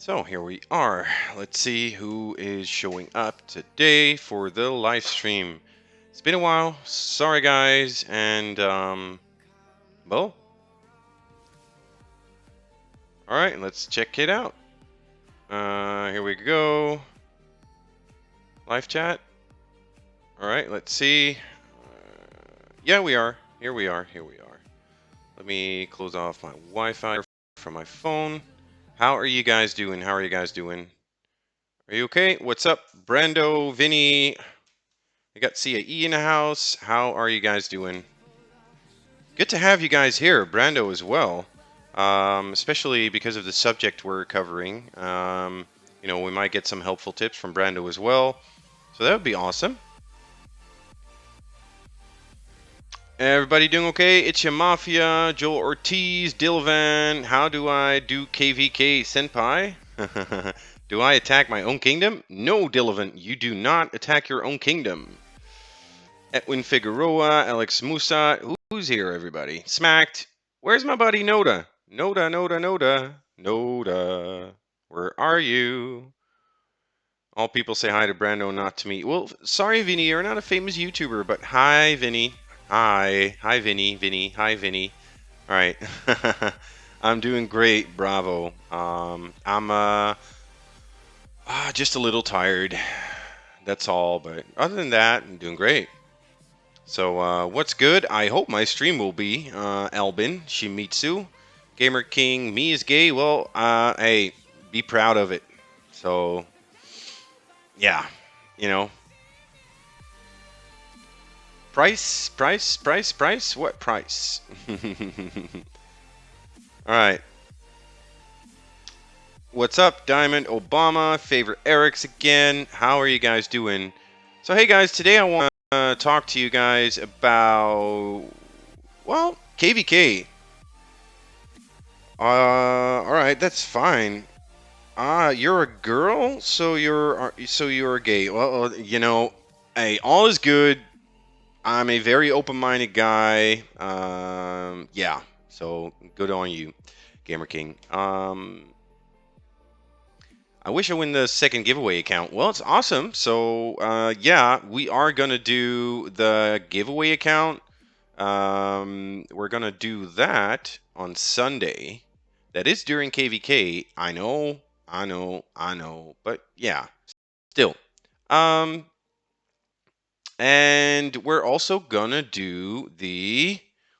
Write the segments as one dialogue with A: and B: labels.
A: So here we are. Let's see who is showing up today for the live stream. It's been a while. Sorry, guys. And, well, all right, let's check it out. Here we go. Live chat. All right, let's see. Yeah, we are. Here we are. Here we are. Let me close off my Wi-Fi from my phone. How are you guys doing? How are you guys doing? Are you okay? What's up, Brando, Vinny? I got CAE in the house. How are you guys doing? Good to have you guys here, Brando as well. Especially because of the subject we're covering. We might get some helpful tips from Brando as well. So that would be awesome. Everybody doing okay? It's your Mafia, Joel Ortiz, Dilvan. How do I do KVK Senpai? Do I attack my own kingdom? No, Dilvan, you do not attack your own kingdom. Edwin Figueroa, Alex Musa. Who's here, everybody? Smacked. Where's my buddy Noda? Noda. Where are you? All people say hi to Brando, not to me. Well, sorry, Vinny, you're not a famous YouTuber, but hi, Vinny. Hi, Vinny. Hi, Vinny. All right. I'm doing great, bravo. I'm just a little tired. That's all, but other than that, I'm doing great. So, what's good? I hope my stream will be, Albin, Shimizu, Gamer King, me is gay. Well, hey, be proud of it. So, yeah, you know. Price? What price? Alright. What's up, Diamond Obama? Favorite Eric's again. How are you guys doing? So, hey guys, today I want to talk to you guys about, well, KVK. Alright, that's fine. You're a girl, so you're gay. Well, hey, all is good. I'm a very open-minded guy. Yeah, so good on you, Gamer King. I wish I win the second giveaway account. Well, it's awesome. So, yeah, we are gonna do the giveaway account. We're gonna do that on Sunday. That is during KVK. I know. But yeah, still. And we're also gonna do the.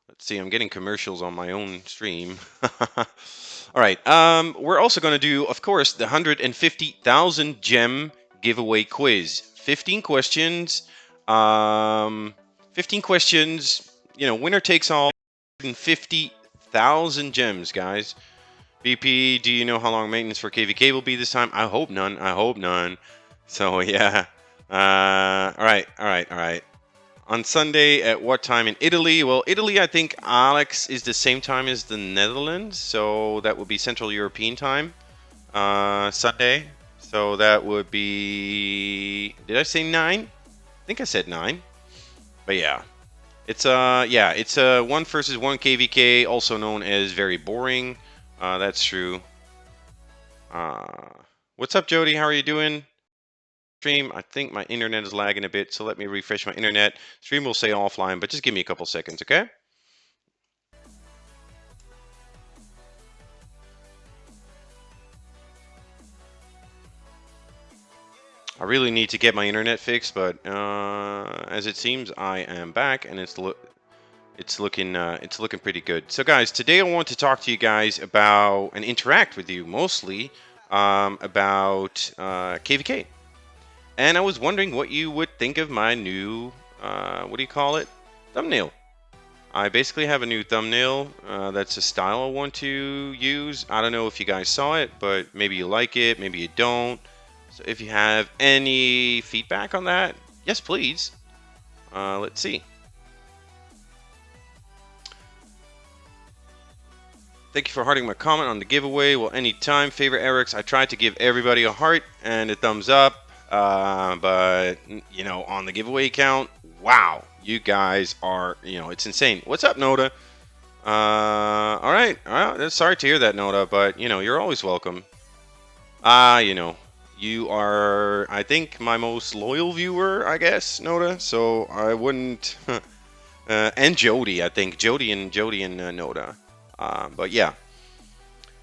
A: Let's see. I'm getting commercials on my own stream. All right. We're also gonna do, of course, the 150,000 gem giveaway quiz. 15 questions. 15 questions. Winner takes all. 150,000 gems, guys. BP, do you know how long maintenance for KVK will be this time? I hope none. So, yeah. All right. On Sunday, at what time in Italy? Well, Italy, I think, Alex, is the same time as the Netherlands. So that would be Central European time. Sunday. So that would be... Did I say 9? I think I said 9. But yeah. It's a 1 versus 1 KVK, also known as very boring. That's true. What's up, Jody? How are you doing? Stream, I think my internet is lagging a bit, so let me refresh my internet. Stream will say offline, but just give me a couple seconds, okay? I really need to get my internet fixed, but as it seems, I am back, and it's looking pretty good. So, guys, today I want to talk to you guys about and interact with you mostly about KVK. And I was wondering what you would think of my new, thumbnail. I basically have a new thumbnail. That's a style I want to use. I don't know if you guys saw it, but maybe you like it, maybe you don't. So if you have any feedback on that, yes, please. Let's see. Thank you for hearting my comment on the giveaway. Well, anytime. Favorite Eric's. I tried to give everybody a heart and a thumbs up. But, on the giveaway account, wow, you guys are, it's insane. What's up, Noda? All right. Sorry to hear that, Noda, but, you're always welcome. You know, you are, I think, my most loyal viewer, I guess, Noda. So I wouldn't. And Jody, I think Jody and Noda. But yeah,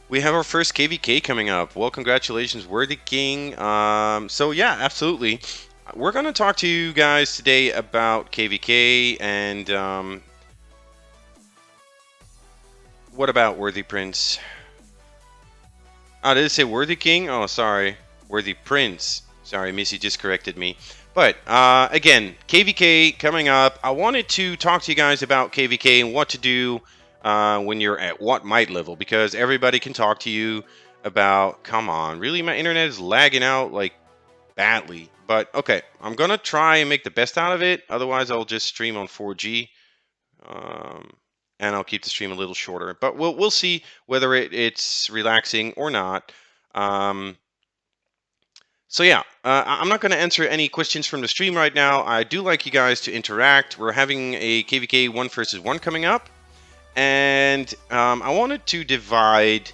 A: we have our first KVK coming up. Well, congratulations, Worthy King. So yeah, absolutely. We're gonna talk to you guys today about KVK and what about Worthy Prince? Oh, did it say Worthy King? Oh, sorry. Worthy Prince. Sorry, Missy just corrected me. But again, KVK coming up. I wanted to talk to you guys about KVK and what to do when you're at what might level because everybody can talk to you about. Come on, really, my internet is lagging out like badly. But okay, I'm gonna try and make the best out of it. Otherwise, I'll just stream on 4G. Um, and I'll keep the stream a little shorter. But we'll see whether it's relaxing or not. Um, so yeah, I'm not going to answer any questions from the stream right now. I do like you guys to interact. We're having a KVK 1 versus 1 coming up, and I wanted to divide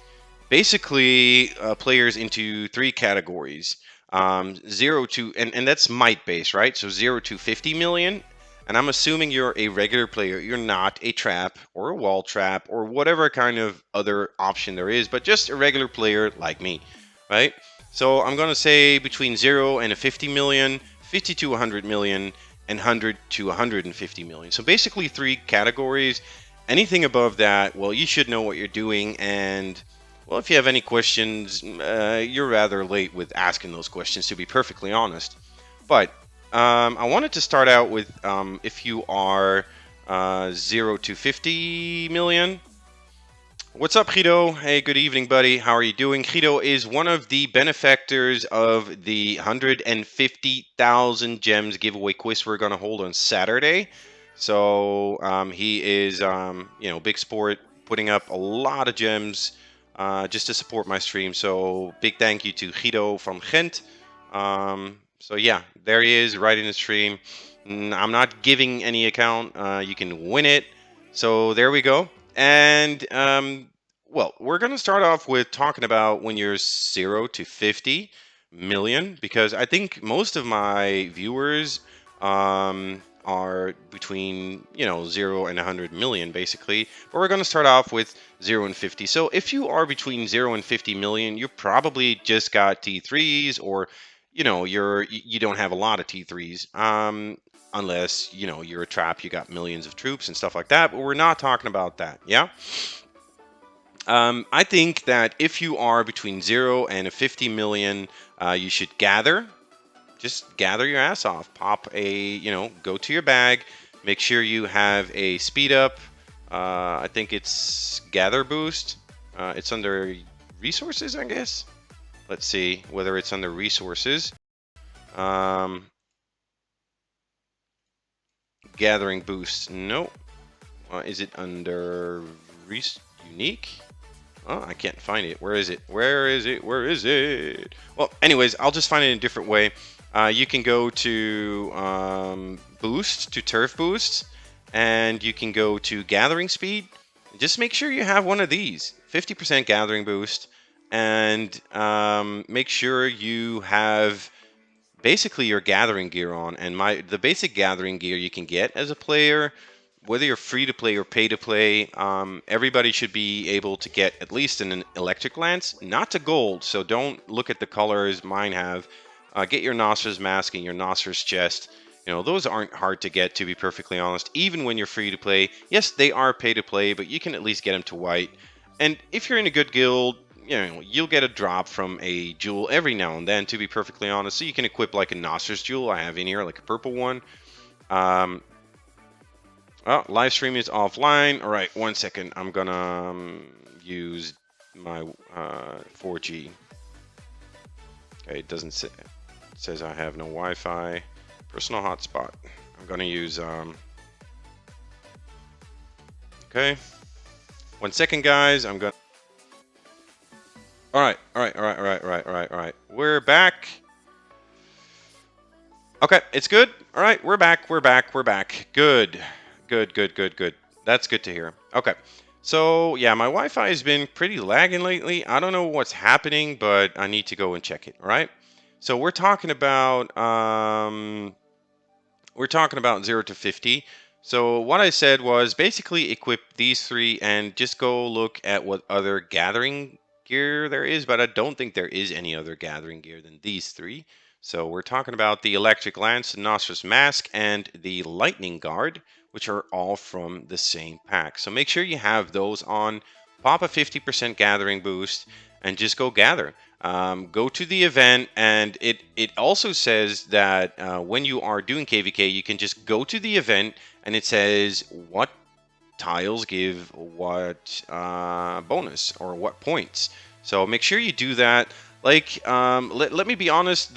A: basically players into 3 categories. 0 to and that's might base, right? So 0 to 50 million, and I'm assuming you're a regular player. You're not a trap or a wall trap or whatever kind of other option there is, but just a regular player like me, right? So I'm gonna say between 0 and a 50 million, 50 to 100 million, and 100 to 150 million. So basically 3 categories. Anything above that, well, you should know what you're doing. And well, if you have any questions, you're rather late with asking those questions, to be perfectly honest. But I wanted to start out with if you are 0 to 50 million. What's up, Guido? Hey, good evening, buddy. How are you doing? Guido is one of the benefactors of the 150,000 gems giveaway quiz we're going to hold on Saturday. So he is, big sport, putting up a lot of gems just to support my stream. So big thank you to Guido from Ghent. So yeah, there he is, right in the stream. I'm not giving any account. You can win it. So there we go. And well, we're going to start off with talking about when you're 0 to 50 million, because I think most of my viewers are between 0 and 100 million basically. But we're going to start off with 0 and 50. So if you are between 0 and 50 million, you probably just got T3s, or you don't have a lot of T3s. Unless you're a trap, you got millions of troops and stuff like that, but we're not talking about that. Yeah. I think that if you are between 0 and a 50 million, you should gather. Just gather your ass off. Pop go to your bag. Make sure you have a speed up. I think it's gather boost. It's under resources, I guess. Let's see whether it's under resources. Gathering boost. No. Is it under unique? Oh, I can't find it. Where is it? Where is it? Where is it? Well, anyways, I'll just find it in a different way. You can go to boost, to turf boost, and you can go to gathering speed. Just make sure you have one of these, 50% gathering boost, and make sure you have basically your gathering gear on. And the basic gathering gear you can get as a player, whether you're free to play or pay to play, everybody should be able to get at least an electric lance, not to gold. So don't look at the colors mine have. Get your Nosfer's mask and your Nosfer's chest. Those aren't hard to get, to be perfectly honest, even when you're free to play. Yes, they are pay to play, but you can at least get them to white. And if you're in a good guild, you'll get a drop from a jewel every now and then, to be perfectly honest. So you can equip like a Nosfer's jewel I have in here, like a purple one. Oh, live stream is offline. All right, 1 second. I'm gonna use my 4G. Okay, it doesn't say. It says I have no Wi-Fi. Personal hotspot. I'm gonna use. Okay. 1 second, guys. I'm gonna. All right. We're back. Okay, it's good. All right, we're back. Good. That's good to hear. Okay, So yeah, my Wi-Fi has been pretty lagging lately. I don't know what's happening, but I need to go and check it. All right. So we're talking about 0 to 50. So what I said was basically equip these three and just go look at what other gathering gear there is, but I don't think there is any other gathering gear than these three. So we're talking about the Electric Lance, the Nostrous Mask, and the Lightning Guard, which are all from the same pack. So make sure you have those on, pop a 50% gathering boost, and just go gather. Go to the event, and it also says that when you are doing KVK, you can just go to the event, and it says what tiles give what bonus or what points. So make sure you do that. Like, let me be honest,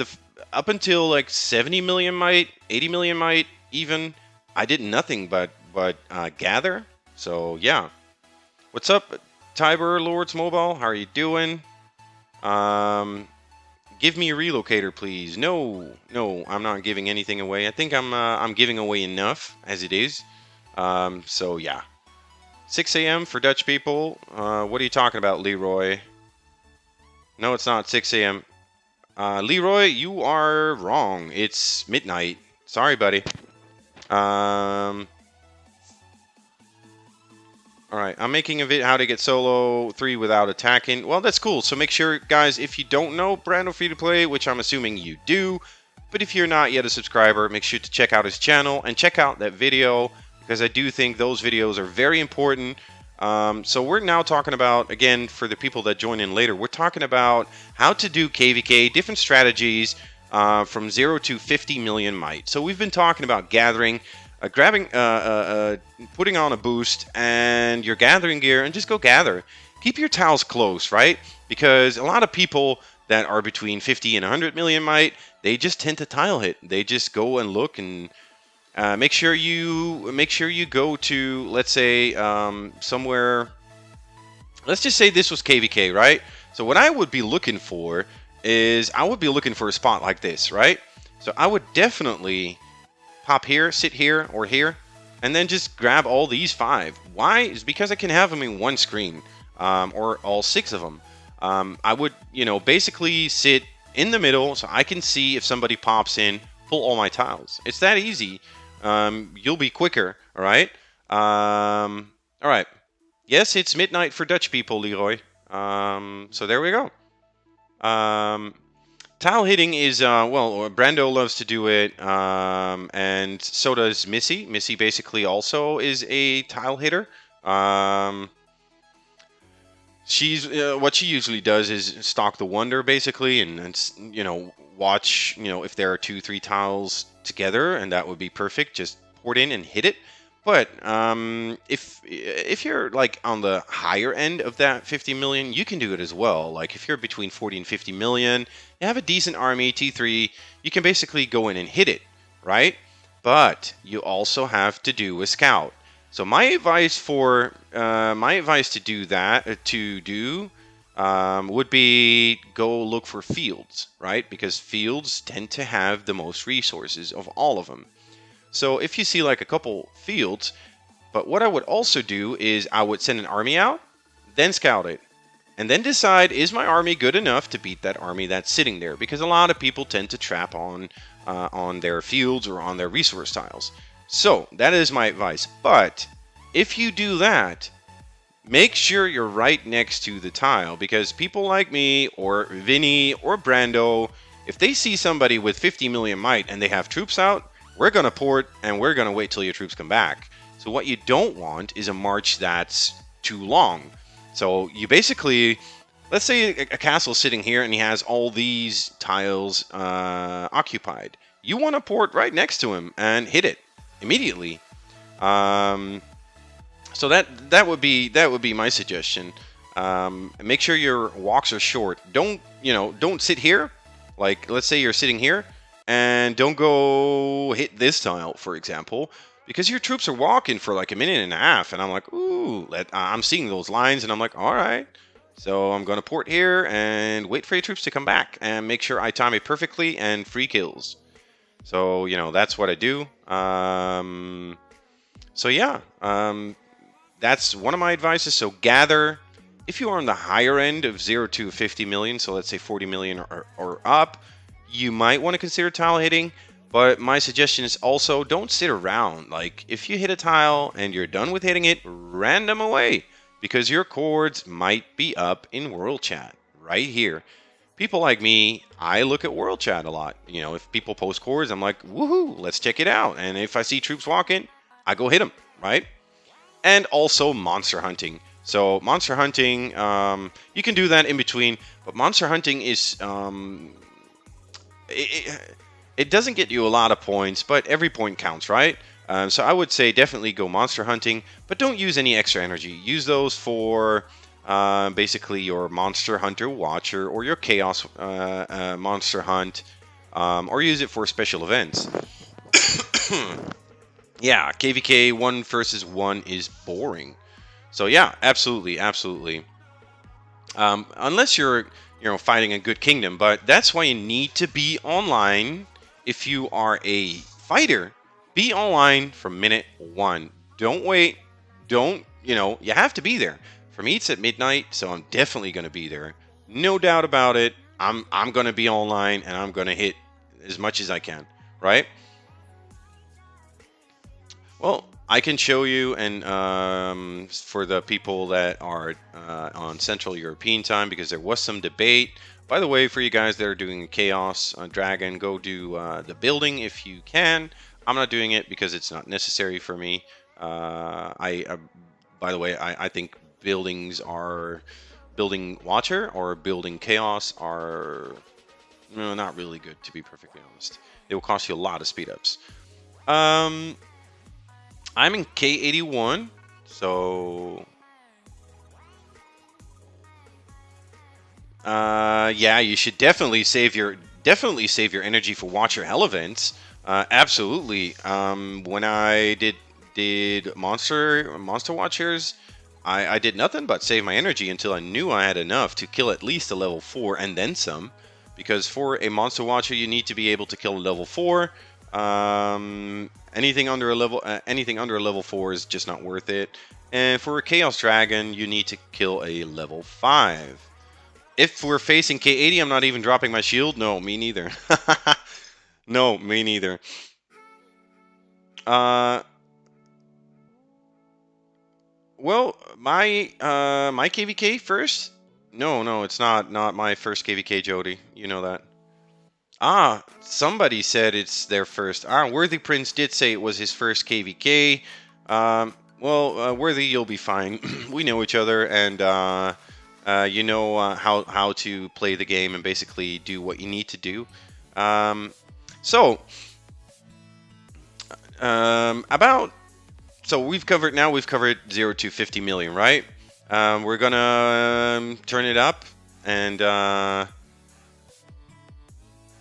A: up until like 70 million might, 80 million might, even, I did nothing but gather. So yeah, what's up, Tiber Lords Mobile? How are you doing? Give me a relocator, please. No, I'm not giving anything away. I think I'm giving away enough as it is. So yeah, 6 a.m. for Dutch people. What are you talking about, Leroy? No, it's not 6 a.m. Leroy, you are wrong. It's midnight. Sorry, buddy. All right, I'm making a video how to get solo 3 without attacking. Well, that's cool. So make sure, guys, if you don't know Brando Free to Play, which I'm assuming you do, but if you're not yet a subscriber, make sure to check out his channel and check out that video, because I do think those videos are very important. So we're now talking about, again, for the people that join in later, we're talking about how to do KVK, different strategies from 0 to 50 million might. So we've been talking about gathering, putting on a boost and your gathering gear, and just go gather. Keep your tiles close, right? Because a lot of people that are between 50 and 100 million might, they just tend to tile hit. They just go and look, and make sure you go to, let's say, somewhere. Let's just say this was KVK, right? So what I would be looking for is I would be looking for a spot like this, right? So I would definitely pop here, sit here, or here, and then just grab all these 5. Why? Is because I can have them in one screen, or all 6 of them. I would, basically sit in the middle so I can see if somebody pops in, pull all my tiles. It's that easy. You'll be quicker, all right? All right. Yes, it's midnight for Dutch people, Leroy. So there we go. Tile hitting is, well, Brando loves to do it, and so does Missy. Missy basically also is a tile hitter. She's what she usually does is stalk the Wonder, basically, and watch, if there are 2-3 tiles together, and that would be perfect. Just port in and hit it. But if you're like on the higher end of that 50 million, you can do it as well. Like if you're between 40 and 50 million, you have a decent army, T3, you can basically go in and hit it, right? But you also have to do a scout. So my advice to do that would be go look for fields, right? Because fields tend to have the most resources of all of them. So if you see like a couple fields, but what I would also do is I would send an army out, then scout it, and then decide, is my army good enough to beat that army that's sitting there? Because a lot of people tend to trap on their fields or on their resource tiles. So that is my advice. But if you do that, make sure you're right next to the tile, because people like me or Vinny or Brando, if they see somebody with 50 million might and they have troops out, we're going to port and we're going to wait till your troops come back. So what you don't want is a march that's too long. So you basically, let's say a castle's sitting here and he has all these tiles occupied. You want to port right next to him and hit it immediately. So that would be my suggestion. Make sure your walks are short. Don't sit here. Like let's say you're sitting here. And don't go hit this tile, for example, because your troops are walking for like a minute and a half. And I'm like, ooh, I'm seeing those lines and I'm like, all right. So I'm going to port here and wait for your troops to come back and make sure I time it perfectly and free kills. So, that's what I do. So yeah, that's one of my advices. So gather, if you are on the higher end of 0 to 50 million, so let's say 40 million or up, you might want to consider tile hitting. But my suggestion is also don't sit around. Like, if you hit a tile and you're done with hitting it, random away, because your chords might be up in World Chat right here. People like me, I look at World Chat a lot. You know, if people post chords, I'm like, woohoo, let's check it out. And if I see troops walking, I go hit them, right? And also monster hunting. So monster hunting, you can do that in between, but monster hunting is it doesn't get you a lot of points, but every point counts, right? So I would say definitely go monster hunting, but don't use any extra energy. Use those for basically your monster hunter watcher or your chaos monster hunt, or use it for special events. Yeah, KVK 1 versus 1 is boring. So yeah, absolutely, absolutely. Unless you're fighting a good kingdom, but that's why you need to be online. If you are a fighter, be online from minute 1. Don't wait. Don't, you have to be there. For me, it's at midnight, so I'm definitely going to be there. No doubt about it. I'm going to be online, and I'm going to hit as much as I can, right? Well, I can show you, and for the people that are on Central European time, because there was some debate. By the way, for you guys that are doing Chaos Dragon, go do the building if you can. I'm not doing it because it's not necessary for me. By the way, I think building Watcher or building Chaos are not really good, to be perfectly honest. They will cost you a lot of speed ups. I'm in K81, so yeah, you should definitely save your energy for Watcher Hell events. Absolutely. When I did Monster Watchers, I did nothing but save my energy until I knew I had enough to kill at least a level 4 and then some. Because for a Monster Watcher, you need to be able to kill a level 4. Anything under a level 4 is just not worth it. And for a Chaos Dragon, you need to kill a level 5. If we're facing K80, I'm not even dropping my shield. No, me neither. No, me neither. Well, my KVK first? No, it's not my first KVK, Jody. You know that. Ah, somebody said it's their first. Worthy Prince did say it was his first KVK. Well, Worthy, you'll be fine. We know each other, and you know how to play the game and basically do what you need to do. So we've covered 0 to 50 million, right? We're gonna turn it up, and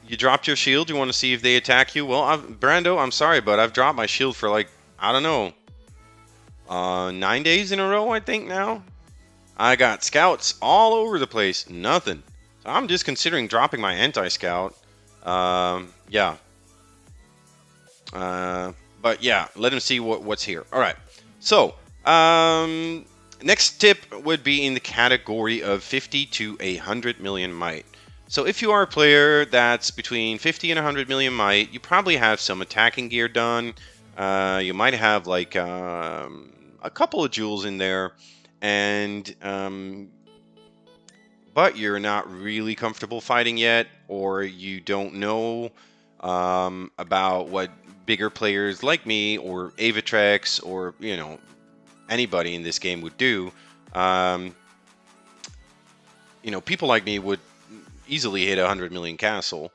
A: you dropped your shield. You want to see if they attack you? Well, Brando, I'm sorry, but I've dropped my shield for like, I don't know, 9 days in a row, I think now. I got scouts all over the place. Nothing. So I'm just considering dropping my anti-scout. Yeah. But yeah, let him see what's here. All right. So, next tip would be in the category of 50 to 100 million might. So if you are a player that's between 50 and 100 million might, you probably have some attacking gear done. You might have like a couple of jewels in there, and but you're not really comfortable fighting yet, or you don't know about what bigger players like me or Avatrex or anybody in this game would do. People like me would easily hit 100 million castle,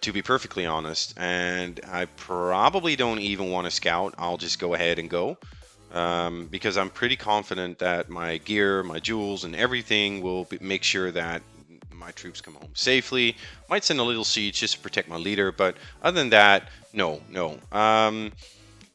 A: to be perfectly honest, and I probably don't even want to scout. I'll just go ahead and go, because I'm pretty confident that my gear, my jewels, and everything will make sure that my troops come home safely. Might send a little siege just to protect my leader, but other than that, no.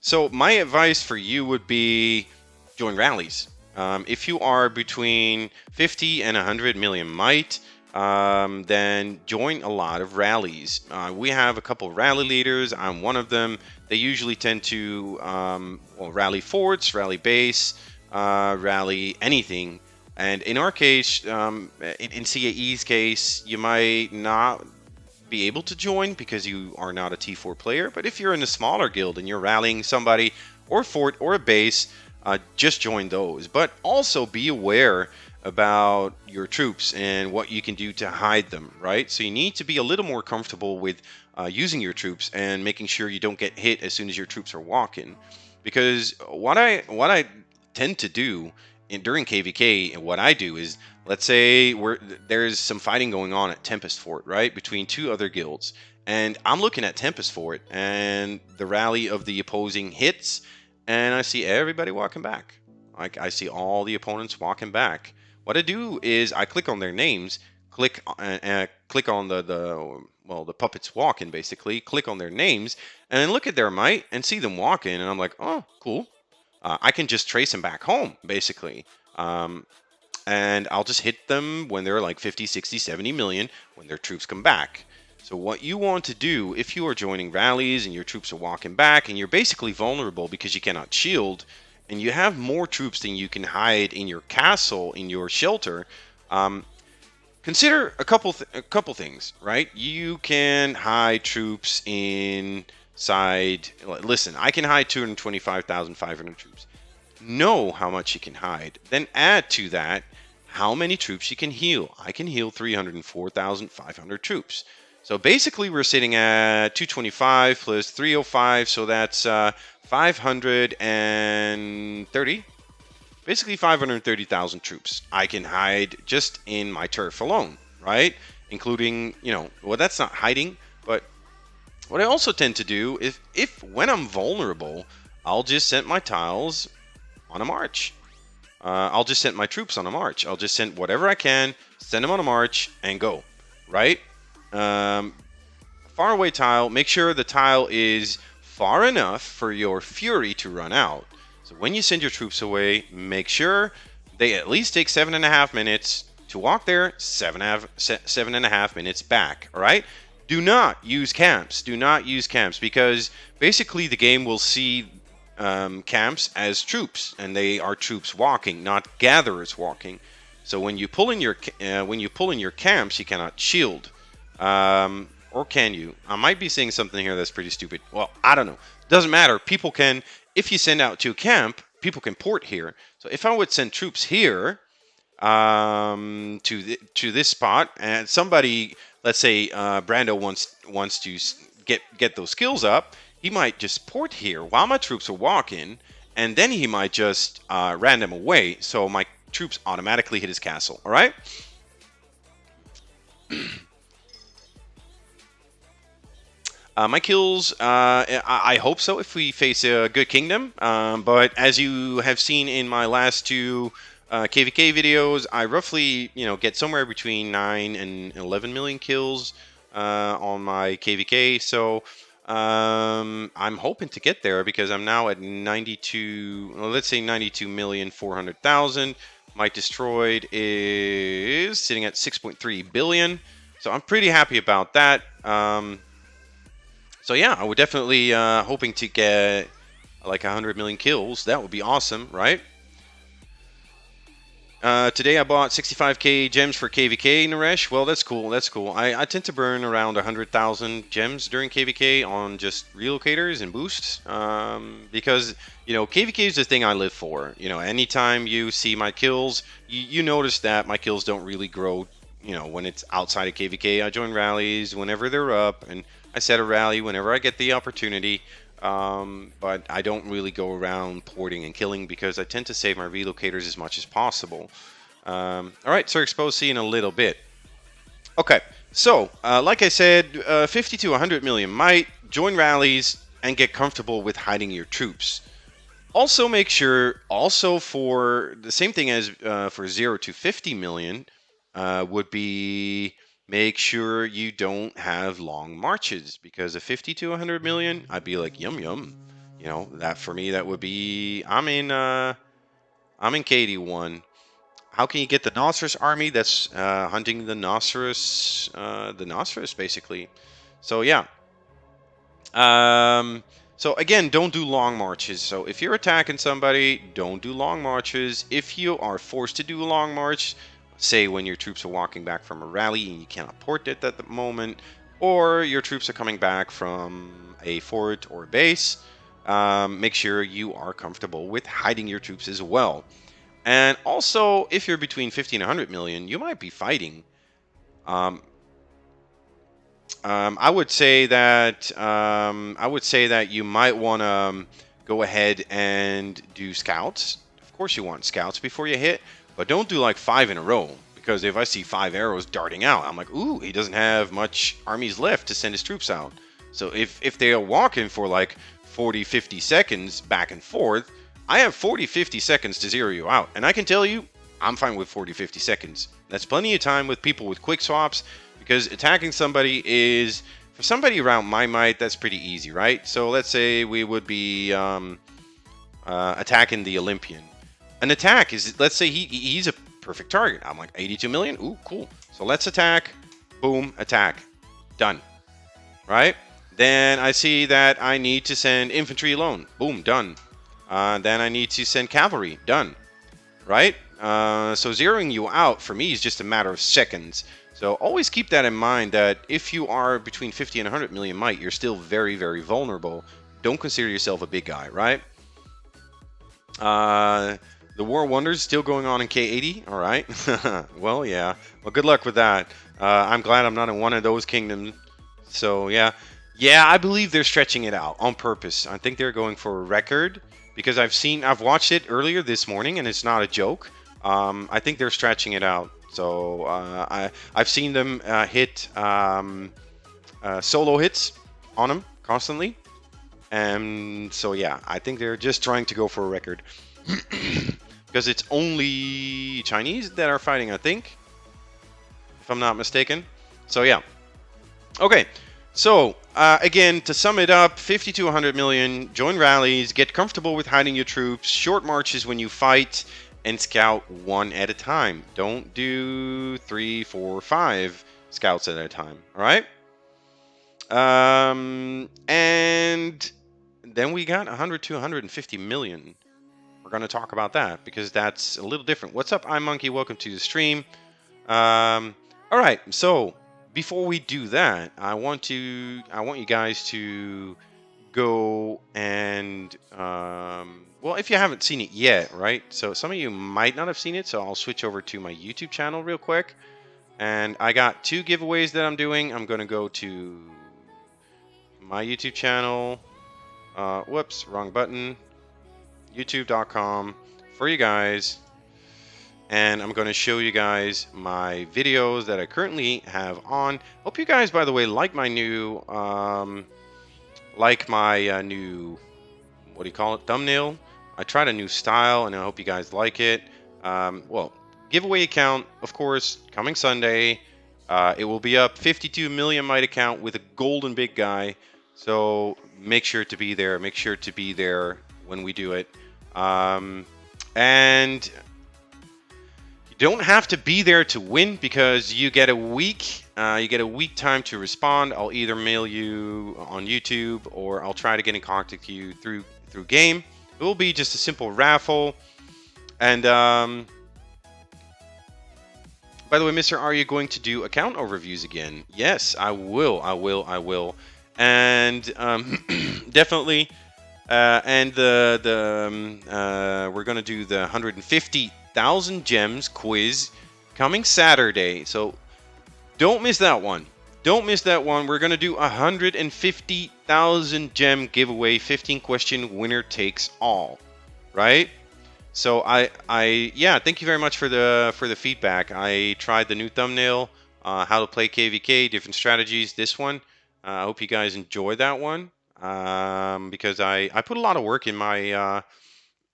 A: So my advice for you would be join rallies. If you are between 50 and 100 million might, then join a lot of rallies. We have a couple of rally leaders. I'm one of them. They usually tend to rally forts, rally base, rally, anything. And in our case, in CAE's case, you might not be able to join because you are not a T4 player. But if you're in a smaller guild and you're rallying somebody or fort or a base, just join those. But also be aware about your troops and what you can do to hide them, right? So you need to be a little more comfortable with using your troops and making sure you don't get hit as soon as your troops are walking. Because what I tend to do during KVK, what I do is, let's say there's some fighting going on at Tempest Fort, right, between two other guilds, and I'm looking at Tempest Fort, and the rally of the opposing hits, and I see everybody walking back. Like, I see all the opponents walking back. What I do is I click on their names, click on the puppets walking, basically. Click on their names and then look at their might and see them walking, and I'm like, oh, cool. I can just trace them back home, basically. And I'll just hit them when they're like 50, 60, 70 million when their troops come back. So what you want to do, if you are joining rallies and your troops are walking back and you're basically vulnerable because you cannot shield, and you have more troops than you can hide in your castle, in your shelter, consider a couple things, right? You can hide troops inside. Listen, I can hide 225,500 troops. Know how much you can hide. Then add to that how many troops you can heal. I can heal 304,500 troops. So basically, we're sitting at 225 plus 305, so that's 530. Basically 530,000 troops I can hide just in my turf alone, right? Including, well, that's not hiding, but what I also tend to do is, if when I'm vulnerable, I'll just send my tiles on a march. I'll just send my troops on a march. I'll just send whatever I can, send them on a march, and go, right? Far away tile, make sure the tile is far enough for your fury to run out. So when you send your troops away, make sure they at least take 7.5 minutes to walk there, 7.5 minutes back, all right? Do not use camps. Do not use camps, because basically the game will see camps as troops, and they are troops walking, not gatherers walking. So when you pull in your camps, you cannot shield. Or can you? I might be saying something here that's pretty stupid. Well, I don't know. Doesn't matter. People can, if you send out to a camp, people can port here. So if I would send troops here to this spot, and somebody, let's say Brando wants to get those skills up, he might just port here while my troops are walking, and then he might just random away, so my troops automatically hit his castle. All right. My kills, I hope so if we face a good kingdom. But as you have seen in my last two KVK videos, I roughly, get somewhere between 9 and 11 million kills on my KVK. So I'm hoping to get there, because I'm now at 92, let's say 92,400,000. Might Destroyed is sitting at 6.3 billion. So I'm pretty happy about that. So yeah, I would definitely hoping to get like 100 million kills. That would be awesome, right? Today I bought 65k gems for KVK, Naresh. Well, that's cool. That's cool. I tend to burn around 100,000 gems during KVK on just relocators and boosts, because KVK is the thing I live for. Anytime you see my kills, you notice that my kills don't really grow. When it's outside of KVK, I join rallies whenever they're up, and I set a rally whenever I get the opportunity. But I don't really go around porting and killing, because I tend to save my relocators as much as possible. All right, so expose C in a little bit. Okay, so like I said, 50 to 100 million might, join rallies, and get comfortable with hiding your troops. Also make sure, for the same thing as for 0 to 50 million, would be make sure you don't have long marches, because of 50 to 100 million, I'd be like, yum yum. That for me, that would be, I'm in KD1. How can you get the Nosferos army? That's hunting the Nosferos basically. So yeah. So again, don't do long marches. So if you're attacking somebody, don't do long marches. If you are forced to do a long march, say when your troops are walking back from a rally and you cannot port it at the moment, or your troops are coming back from a fort or a base, make sure you are comfortable with hiding your troops as well. And also, if you're between 50 and 100 million, you might be fighting. I would say that you might want to go ahead and do scouts. Of course, you want scouts before you hit, but don't do like 5 in a row, because if I see 5 arrows darting out, I'm like, ooh, he doesn't have much armies left to send his troops out. So if they are walking for like 40, 50 seconds back and forth, I have 40, 50 seconds to zero you out, and I can tell you, I'm fine with 40, 50 seconds. That's plenty of time with people with quick swaps. Because attacking somebody is, for somebody around my might, that's pretty easy, right? So let's say we would be attacking the Olympian. An attack is, let's say he's a perfect target. I'm like 82 million. Ooh, cool. So let's attack. Boom, attack. Done. Right? Then I see that I need to send infantry alone. Boom, done. Then I need to send cavalry. Done. Right? So zeroing you out for me is just a matter of seconds. So always keep that in mind, that if you are between 50 and 100 million might, you're still very, very vulnerable. Don't consider yourself a big guy, right? The War of Wonders still going on in K80, all right? Well, yeah. Well, good luck with that. I'm glad I'm not in one of those kingdoms. So, yeah. Yeah, I believe they're stretching it out on purpose. I think they're going for a record, because I've watched it earlier this morning, and it's not a joke. I think they're stretching it out. So I've seen them hit solo hits on them constantly. And so, yeah, I think they're just trying to go for a record. Because it's only Chinese that are fighting, I think, if I'm not mistaken. So, yeah. Okay. So, again, to sum it up, 50 to 100 million, join rallies, get comfortable with hiding your troops, short marches when you fight, and scout one at a time. Don't do 3, 4, 5 scouts at a time. All right. And then we got 100 to 150 million. We're going to talk about that because that's a little different. What's up, iMonkey? Welcome to the stream. All right. So before we do that, I want you guys to go and well, if you haven't seen it yet, right? So some of you might not have seen it, so I'll switch over to my YouTube channel real quick. And I got 2 giveaways that I'm doing. I'm going to go to my YouTube channel. Whoops, wrong button. YouTube.com for you guys. And I'm going to show you guys my videos that I currently have on. Hope you guys, by the way, like my new new, what do you call it, thumbnail. I tried a new style, and I hope you guys like it. Well, giveaway account, of course, coming Sunday. It will be up. 52 million might account with a golden big guy. So make sure to be there. Make sure to be there when we do it. And you don't have to be there to win, because you get a week. You get a week time to respond. I'll either mail you on YouTube, or I'll try to get in contact with you through game. It will be just a simple raffle. And by the way, Mr. Are you going to do account overviews again? Yes, I will. And definitely. And we're going to do the 150,000 gems quiz coming Saturday. So don't miss that one. Don't miss that one. We're going to do 150,000 gem giveaway, 15 question, winner takes all. Right? So yeah, thank you very much for the feedback. I tried the new thumbnail, how to play KVK, different strategies. This one, I hope you guys enjoyed that one, because I put a lot of work in my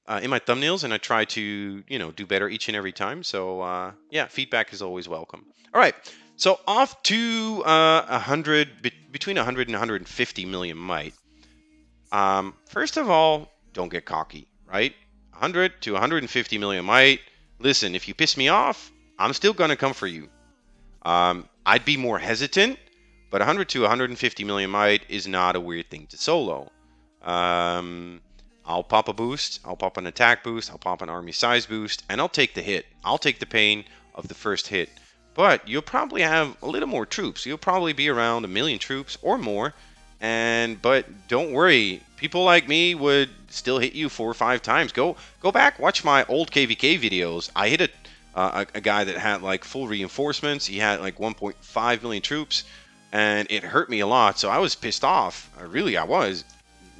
A: thumbnails, and I try to do better each and every time. So yeah, feedback is always welcome. All right, so off to between 100 and 150 million might. First of all, don't get cocky, right? 100 to 150 million might. Listen, if you piss me off, I'm still gonna come for you. I'd be more hesitant, but 100 to 150 million might is not a weird thing to solo. I'll pop a boost, I'll pop an attack boost, I'll pop an army size boost, and I'll take the hit. I'll take the pain of the first hit. But you'll probably have a little more troops. You'll probably be around 1,000,000 troops or more. But don't worry, people like me would still hit you 4 or 5 times. Go back, watch my old KVK videos. I hit a guy that had like full reinforcements. He had like 1.5 million troops, and it hurt me a lot. So I was pissed off. I was.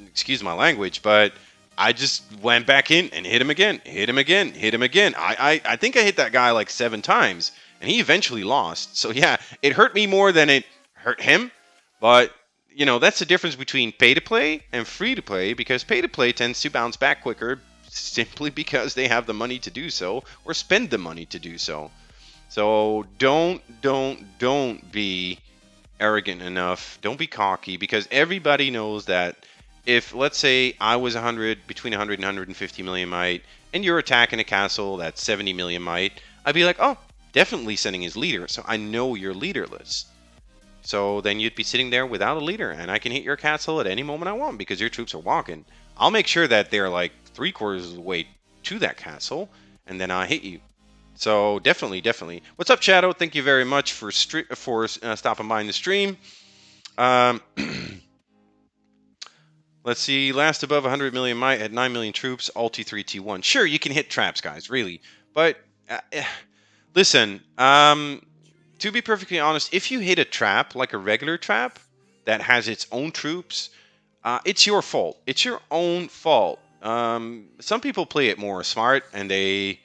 A: Excuse my language, but I just went back in and hit him again, hit him again, hit him again. I think I hit that guy like 7 times, and he eventually lost. So yeah, it hurt me more than it hurt him. But you know, that's the difference between pay to play and free to play, because pay to play tends to bounce back quicker simply because they have the money to do so or spend the money to do so. So don't be arrogant enough. Don't be cocky, because everybody knows that if, let's say, I was between 100 and 150 million might, and you're attacking a castle that's 70 million might, I'd be like, oh, definitely sending his leader. So I know you're leaderless. So then you'd be sitting there without a leader, and I can hit your castle at any moment I want because your troops are walking. I'll make sure that they're like 3/4 of the way to that castle, and then I hit you. So definitely. What's up, Shadow? Thank you very much for stopping by in the stream. Let's see. Last above 100 million might at 9 million troops. All T3 T1. Sure, you can hit traps, guys. Really, but listen. To be perfectly honest, if you hit a trap, like a regular trap, that has its own troops, it's your fault. It's your own fault. Some people play it more smart, and they,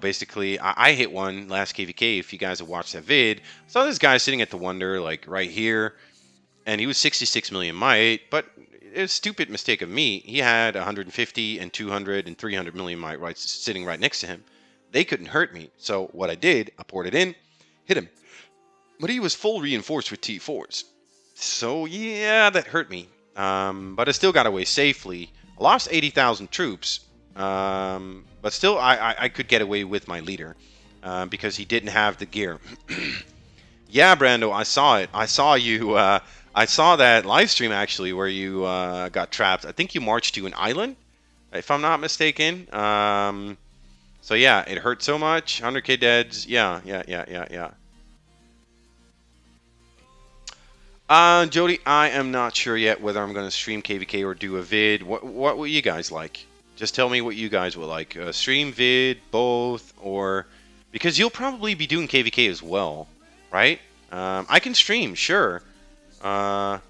A: basically, I hit one last KVK, if you guys have watched that vid. I saw this guy sitting at the Wonder, like, right here, and he was 66 million might, but it was a stupid mistake of me. He had 150 and 200 and 300 million might right sitting right next to him. They couldn't hurt me, so what I did, I poured it in, hit him. But he was full reinforced with T4s. So, yeah, that hurt me. But I still got away safely. I lost 80,000 troops. But still, I could get away with my leader. Because he didn't have the gear. Yeah, Brando, I saw it. I saw you. I saw that live stream, actually, where you got trapped. I think you marched to an island, if I'm not mistaken. So, yeah, it hurt so much. 100k deads. Yeah. Jody, I am not sure yet whether I'm going to stream KVK or do a vid. What will you guys like? Just tell me what you guys will like. Stream, vid, both, or... Because you'll probably be doing KVK as well, right? I can stream, sure. Oh,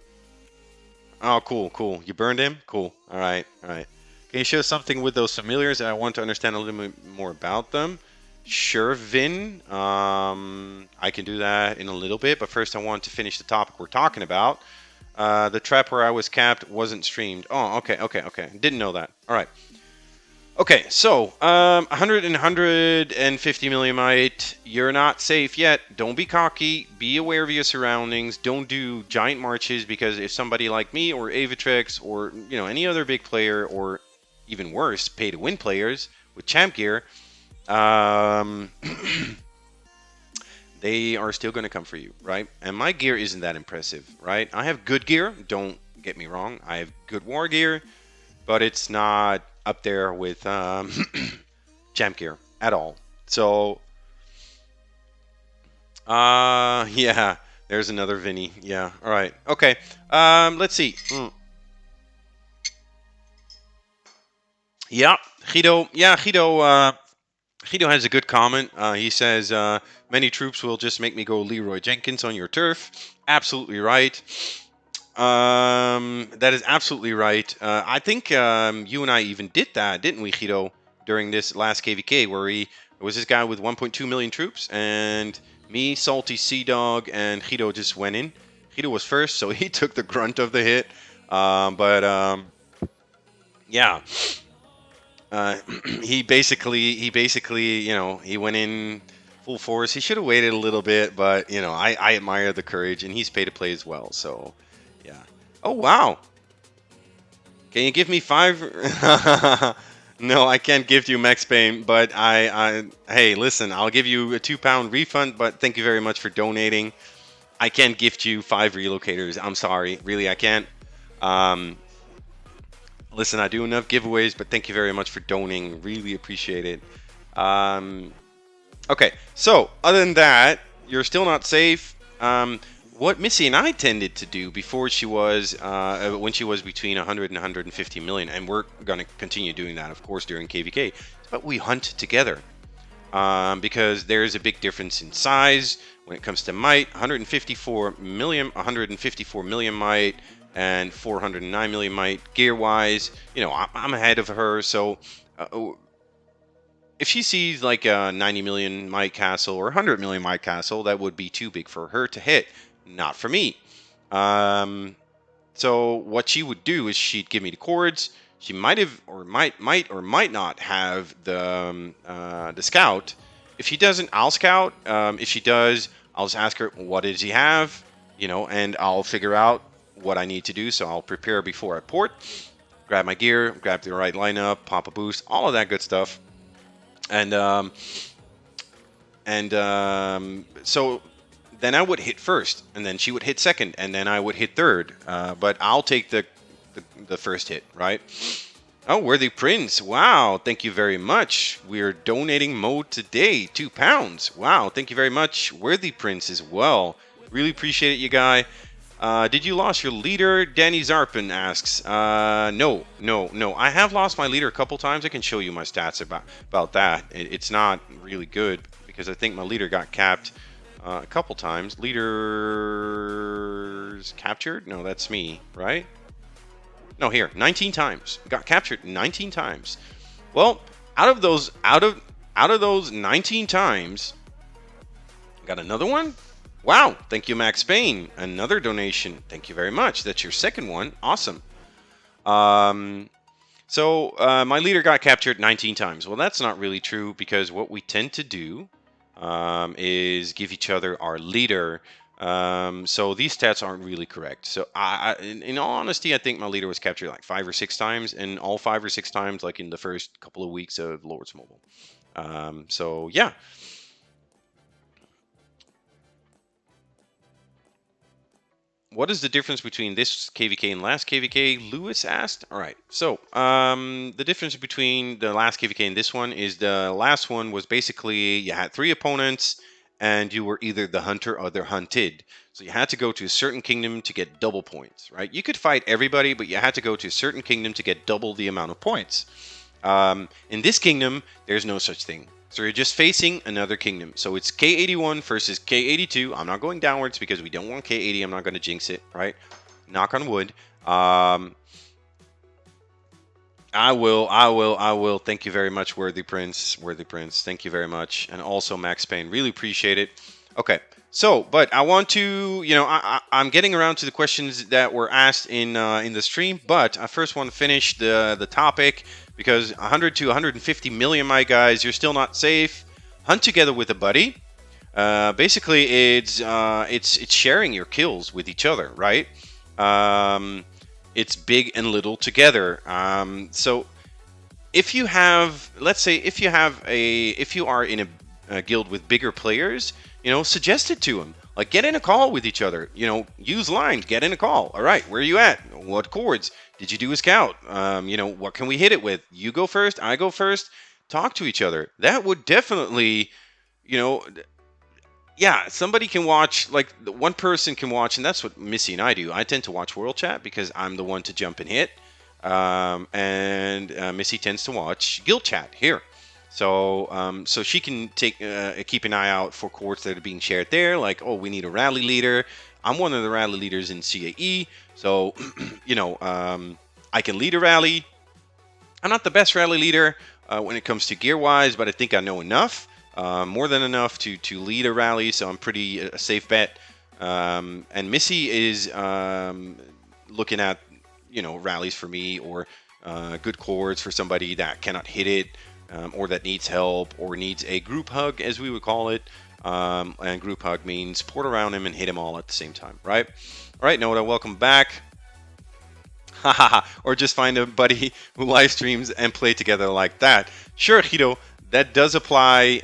A: cool. You burned him? Cool. All right. Can you show something with those familiars? I want to understand a little bit more about them. Sure, Vin. I can do that in a little bit, but first I want to finish the topic we're talking about. The trap where I was capped wasn't streamed. Oh, okay. Didn't know that. All right. Okay, so 100 and 150 million might. You're not safe yet. Don't be cocky. Be aware of your surroundings. Don't do giant marches, because if somebody like me or Avitrix or any other big player, or even worse, pay-to-win players with champ gear, they are still going to come for you, right? And my gear isn't that impressive, right? I have good gear, don't get me wrong. I have good war gear, but it's not up there with champ gear at all. So, yeah, there's another Vinny. Yeah, all right. Okay, let's see. Yeah, Guido. Guido has a good comment. He says, many troops will just make me go Leroy Jenkins on your turf. Absolutely right. That is absolutely right. I think you and I even did that, didn't we, Guido, during this last KVK, where it was this guy with 1.2 million troops, and me, Salty, Sea Dog, and Guido just went in. Guido was first, so he took the grunt of the hit. Yeah. He basically, he went in full force. He should have waited a little bit, but I admire the courage, and he's paid to play as well. So, yeah. Oh wow! Can you give me 5? No, I can't give you Max Payne, but hey, listen, I'll give you a £2 refund. But thank you very much for donating. I can't gift you 5 relocators. I'm sorry, really, I can't. Listen, I do enough giveaways, but thank you very much for donating. Really appreciate it. Okay, so other than that, you're still not safe. What Missy and I tended to do before she was, when she was between 100 and 150 million, and we're going to continue doing that, of course, during KVK, but we hunt together. Because there's a big difference in size when it comes to might. 154 million might, and 409 million might. Gear-wise, you know, I'm ahead of her, so if she sees like a 90 million might castle or 100 million might castle, that would be too big for her to hit. Not for me. So what she would do is she'd give me the chords. She might have, or might not have the scout. If she doesn't, I'll scout. If she does, I'll just ask her, what does he have? You know, and I'll figure out what I need to do. So I'll prepare before I port, grab my gear, grab the right lineup, pop a boost, all of that good stuff. And so then I would hit first, and then she would hit second, and then I would hit third. But I'll take the first hit, right? Oh, Worthy Prince. Wow, thank you very much. We're donating mode today, £2. Wow, thank you very much, Worthy Prince, as well. Really appreciate it, you guy. Did you lost your leader? Danny Zarpin asks. No. I have lost my leader a couple times. I can show you my stats about that. It's not really good because I think my leader got capped a couple times. Leaders captured? No, that's me, right? No, here, 19 times. Got captured 19 times. Well, out of those 19 times, got another one. Wow, thank you, Max Payne. Another donation. Thank you very much. That's your second one. Awesome. So my leader got captured 19 times. Well, that's not really true because what we tend to do is give each other our leader. So these stats aren't really correct. So in all honesty, I think my leader was captured like 5 or 6 times, and all 5 or 6 times like in the first couple of weeks of Lords Mobile. So yeah. What is the difference between this KVK and last KVK? Lewis asked. All right. So the difference between the last KVK and this one is the last one was basically you had 3 opponents and you were either the hunter or the hunted. So you had to go to a certain kingdom to get double points, right? You could fight everybody, but you had to go to a certain kingdom to get double the amount of points. In this kingdom, there's no such thing. So you're just facing another kingdom. So it's K81 versus K82. I'm not going downwards because we don't want K80. I'm not going to jinx it, right? Knock on wood. I will. Thank you very much, Worthy Prince. Thank you very much. And also Max Payne. Really appreciate it. Okay. So, but I want to, I'm getting around to the questions that were asked in the stream, but I first want to finish the topic because 100 to 150 million, my guys, you're still not safe. Hunt together with a buddy. Basically, it's sharing your kills with each other, right? It's big and little together. So if you have, let's say, if you are in a guild with bigger players, suggest it to them. Like, get in a call with each other. Use lines. Get in a call. All right, where are you at? What chords? Did you do a scout? What can we hit it with? You go first. I go first. Talk to each other. That would definitely, yeah, somebody can watch, like, one person can watch, and that's what Missy and I do. I tend to watch World Chat because I'm the one to jump and hit. And Missy tends to watch Guild Chat here. So so she can keep an eye out for chords that are being shared there, like, oh, we need a rally leader. I'm one of the rally leaders in CAE, so I can lead a rally. I'm not the best rally leader when it comes to gear-wise, but I think I know enough, more than enough to lead a rally, so I'm pretty a safe bet. And Missy is looking at rallies for me, or good chords for somebody that cannot hit it. Or that needs help, or needs a group hug, as we would call it. And group hug means port around him and hit him all at the same time, right? All right, Noda, welcome back. Or just find a buddy who live streams and play together like that. Sure, Hito, that does apply.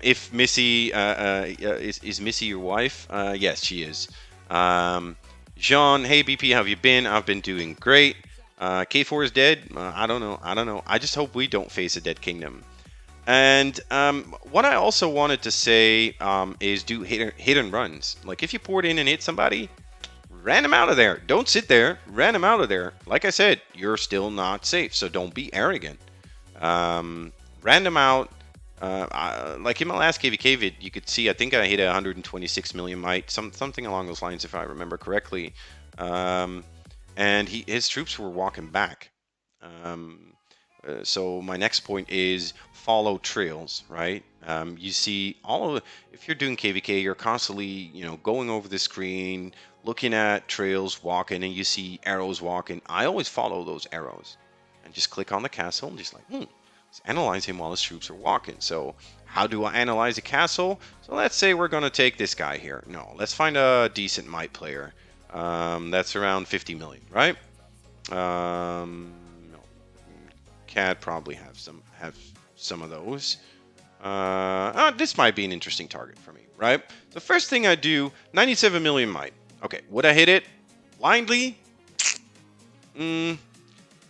A: If Missy is Missy your wife? Yes, she is. Jean, hey BP, how have you been? I've been doing great. K4 is dead. I don't know. I just hope we don't face a dead kingdom. And what I also wanted to say is do hit and runs. Like if you poured in and hit somebody, ran them out of there. Don't sit there. Ran them out of there. Like I said, you're still not safe, so don't be arrogant. Ran them out. Like in my last KVK vid, you could see I think I hit 126 million might, something along those lines if I remember correctly. And his troops were walking back. So my next point is follow trails, right? You see if you're doing KVK, you're constantly, going over the screen, looking at trails walking, and you see arrows walking. I always follow those arrows and just click on the castle and just like, let's analyze him while his troops are walking. So how do I analyze a castle? So let's say we're going to take this guy here. No, let's find a decent might player. That's around 50 million, right? No. CAD probably have some of those. This might be an interesting target for me, right? The first thing I do, 97 million might. Okay, would I hit it blindly?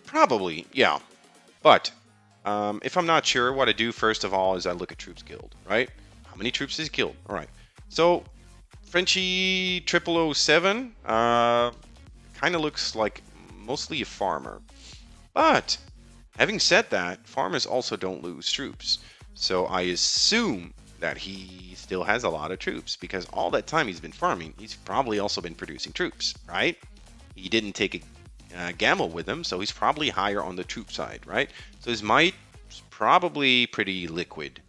A: Probably, yeah. But if I'm not sure, what I do first of all is I look at troops guild, right? How many troops is guild? All right. So Frenchie 007 kind of looks like mostly a farmer. But having said that, farmers also don't lose troops. So I assume that he still has a lot of troops because all that time he's been farming, he's probably also been producing troops, right? He didn't take a gamble with them, so he's probably higher on the troop side, right? So his might is probably pretty liquid.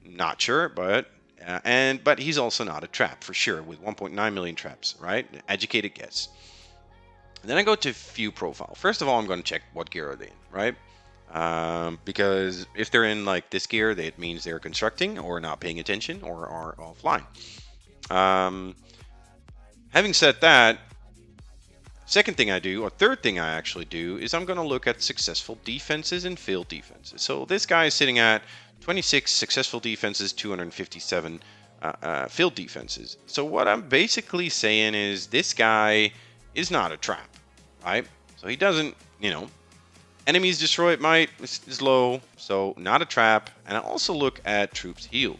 A: Not sure, but he's also not a trap for sure with 1.9 million traps, right? Educated guess. And then I go to view profile. First of all, I'm going to check what gear are they in, right? Because if they're in like this gear, that means they're constructing or not paying attention or are offline. Having said that, second thing I do, or third thing I actually do, is I'm going to look at successful defenses and field defenses. So this guy is sitting at 26 successful defenses, 257 field defenses. So what I'm basically saying is this guy is not a trap, right? So he doesn't, enemies destroyed might is low, so not a trap. And I also look at troops healed.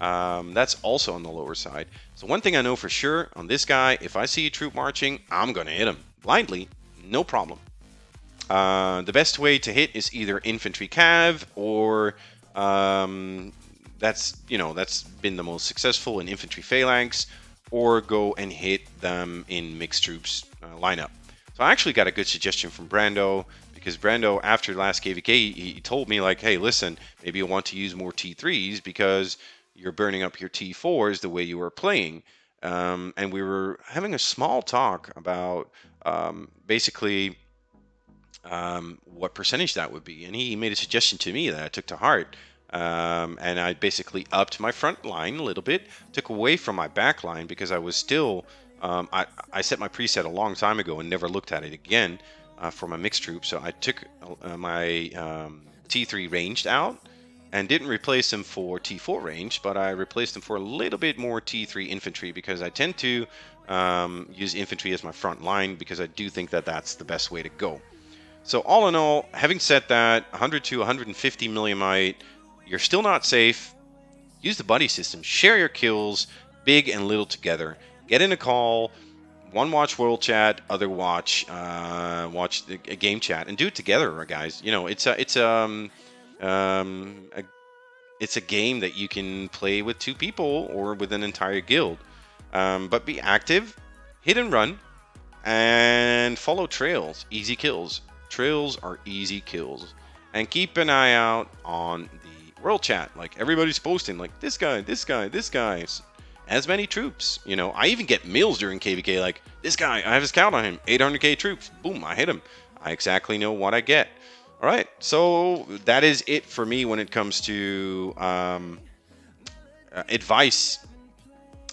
A: That's also on the lower side. So one thing I know for sure on this guy, if I see a troop marching, I'm going to hit him blindly, no problem. The best way to hit is either infantry cav or that's been the most successful in infantry phalanx, or go and hit them in mixed troops lineup. So I actually got a good suggestion from Brando, because Brando, after last KVK, he told me like, hey, listen, maybe you want to use more T3s because you're burning up your T4s the way you were playing. And we were having a small talk about basically what percentage that would be. And he made a suggestion to me that I took to heart. And I basically upped my front line a little bit, took away from my back line because I was still, I set my preset a long time ago and never looked at it again for my mixed troop. So I took my T3 ranged out and didn't replace them for T4 range, but I replaced them for a little bit more T3 infantry because I tend to use infantry as my front line because I do think that that's the best way to go. So all in all, having said that, 100 to 150 million might, you're still not safe. Use the buddy system. Share your kills, big and little together. Get in a call. One watch world chat, other watch a game chat, and do it together, guys. It's a game that you can play with two people or with an entire guild. But be active, hit and run, and follow trails. Easy kills. Trails are easy kills. And keep an eye out on the world chat. Like everybody's posting like this guy, as many troops. I even get meals during KVK like this guy, I have a scout on him, 800k troops. Boom, I hit him. I exactly know what I get. All right, so that is it for me when it comes to advice.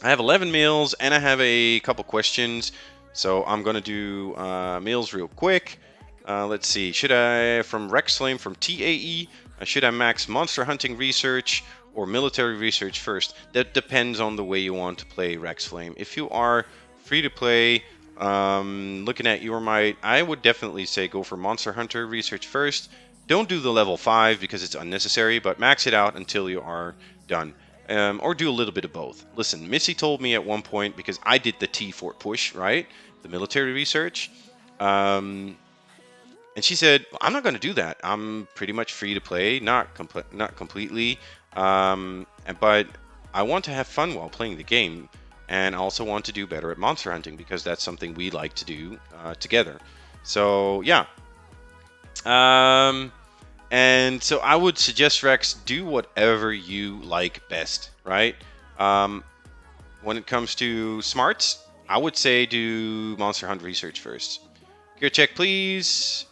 A: I have 11 meals and I have a couple questions. So I'm going to do meals real quick. Let's see. Should I, from Rexflame, from TAE, should I max monster hunting research or military research first? That depends on the way you want to play Rexflame. If you are free to play, Looking at your might, I would definitely say go for Monster Hunter research first. Don't do the level 5 because it's unnecessary, but max it out until you are done. Or do a little bit of both. Listen, Missy told me at one point, because I did the T-Fort push, right? The military research. And she said, I'm not going to do that. I'm pretty much free to play, not completely. But I want to have fun while playing the game. And I also want to do better at monster hunting because that's something we like to do together. So, yeah. And so I would suggest, Rex, do whatever you like best, right? When it comes to smarts, I would say do Monster Hunt research first. Gear check, please.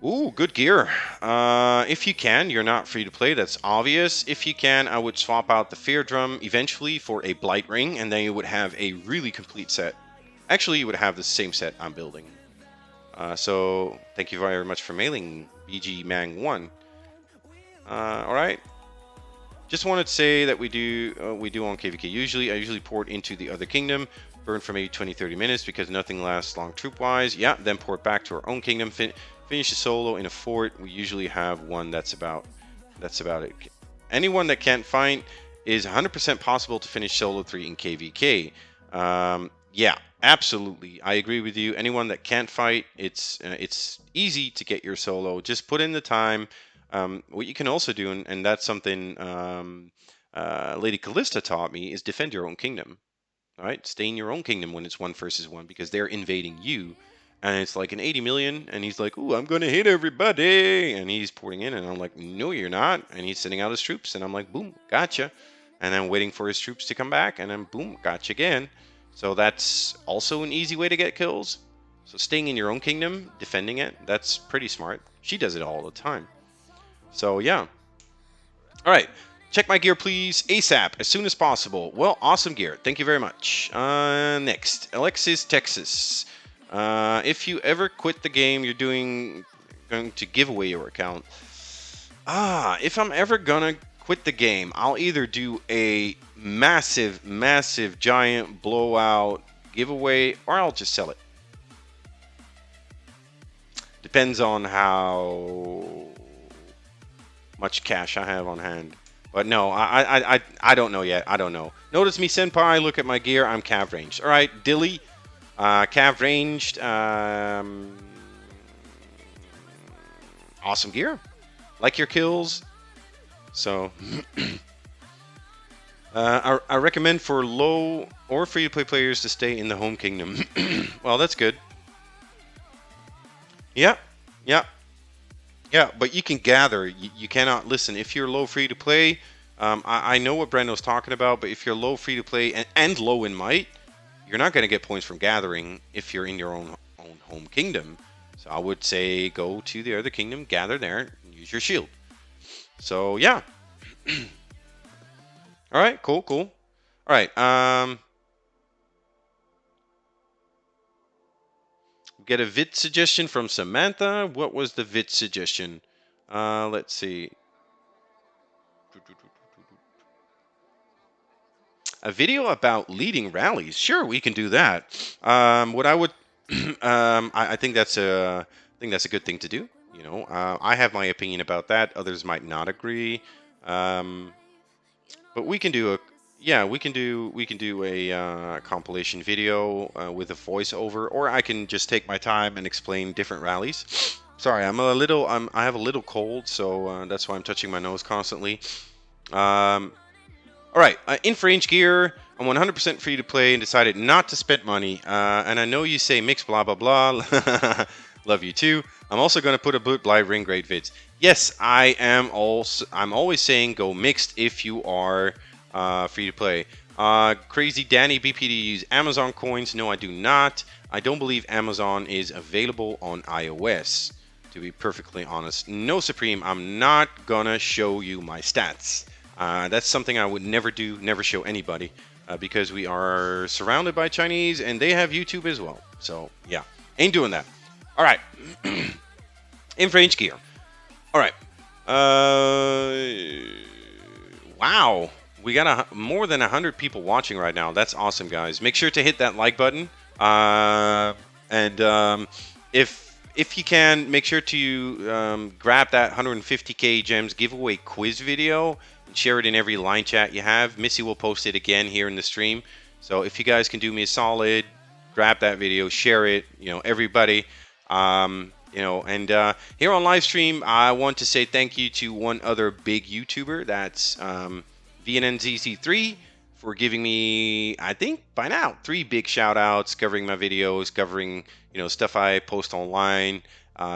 A: Ooh, good gear. If you can, you're not free to play, that's obvious. If you can, I would swap out the Fear Drum eventually for a Blight Ring, and then you would have a really complete set. Actually, you would have the same set I'm building. So, thank you very much for mailing, BG Mang 1. Alright. Just wanted to say that we do on KVK usually. I usually port into the other kingdom, burn for maybe 20-30 minutes because nothing lasts long troop-wise. Yeah, then port back to our own kingdom. Finish a solo in a fort. We usually have one that's about it. Anyone that can't find is 100% possible to finish solo 3 in KVK. Yeah, absolutely. I agree with you. Anyone that can't fight, it's easy to get your solo. Just put in the time. What you can also do, and that's something Lady Callista taught me, is defend your own kingdom. All right, stay in your own kingdom when it's 1 versus 1 because they're invading you. And it's like an 80 million, and he's like, ooh, I'm going to hit everybody. And he's pouring in, and I'm like, no, you're not. And he's sending out his troops, and I'm like, boom, gotcha. And I'm waiting for his troops to come back, and then boom, gotcha again. So that's also an easy way to get kills. So staying in your own kingdom, defending it, that's pretty smart. She does it all the time. So, yeah. All right. Check my gear, please, ASAP, as soon as possible. Well, awesome gear. Thank you very much. Next, Alexis, Texas. If you ever quit the game, you're going to give away your account. If I'm ever gonna quit the game, I'll either do a massive, giant blowout giveaway, or I'll just sell it. Depends on how much cash I have on hand. But no, I don't know yet. I don't know. Notice me, Senpai. Look at my gear. I'm cav ranged. All right, Dilly. Cav ranged. Awesome gear. Like your kills. So, I recommend for low or free-to-play players to stay in the home kingdom. Well, that's good. Yeah. Yeah, but you can gather. You cannot listen. If you're low free to play, I know what Brendo's talking about, but if you're low free to play and low in might, you're not going to get points from gathering if you're in your own home kingdom. So I would say go to the other kingdom, gather there, and use your shield. So, yeah. All right, cool. All right, get a vid suggestion from Samantha. What was the vid suggestion? Let's see. A video about leading rallies. Sure, we can do that. What I would, I think that's a good thing to do. You know, I have my opinion about that. Others might not agree. But we can do a compilation video with a voiceover, or I can just take my time and explain different rallies. Sorry, I have a little cold, so that's why I'm touching my nose constantly. All right, Infrange gear. I'm 100% free to play and decided not to spend money. And I know you say mix blah blah blah. Love you too. I'm also going to put a Blight Ring grade vids. Yes, I'm always saying go mixed if you are free to play. Crazy Danny BPD use Amazon coins. No, I do not. I don't believe Amazon is available on iOS, to be perfectly honest. No, Supreme, I'm not gonna show you my stats. That's something I would never do, never show anybody, because we are surrounded by Chinese and they have YouTube as well. So, yeah, ain't doing that. All right. Infrange gear. All right. Wow. We got more than 100 people watching right now. That's awesome, guys. Make sure to hit that like button. And if you can, make sure to grab that 150k gems giveaway quiz video and share it in every line chat you have. Missy will post it again here in the stream. So if you guys can do me a solid, grab that video, share it. Everybody. And here on live stream, I want to say thank you to one other big YouTuber. That's VNNZC3 for giving me, I think by now, 3 big shout outs covering my videos, covering stuff I post online.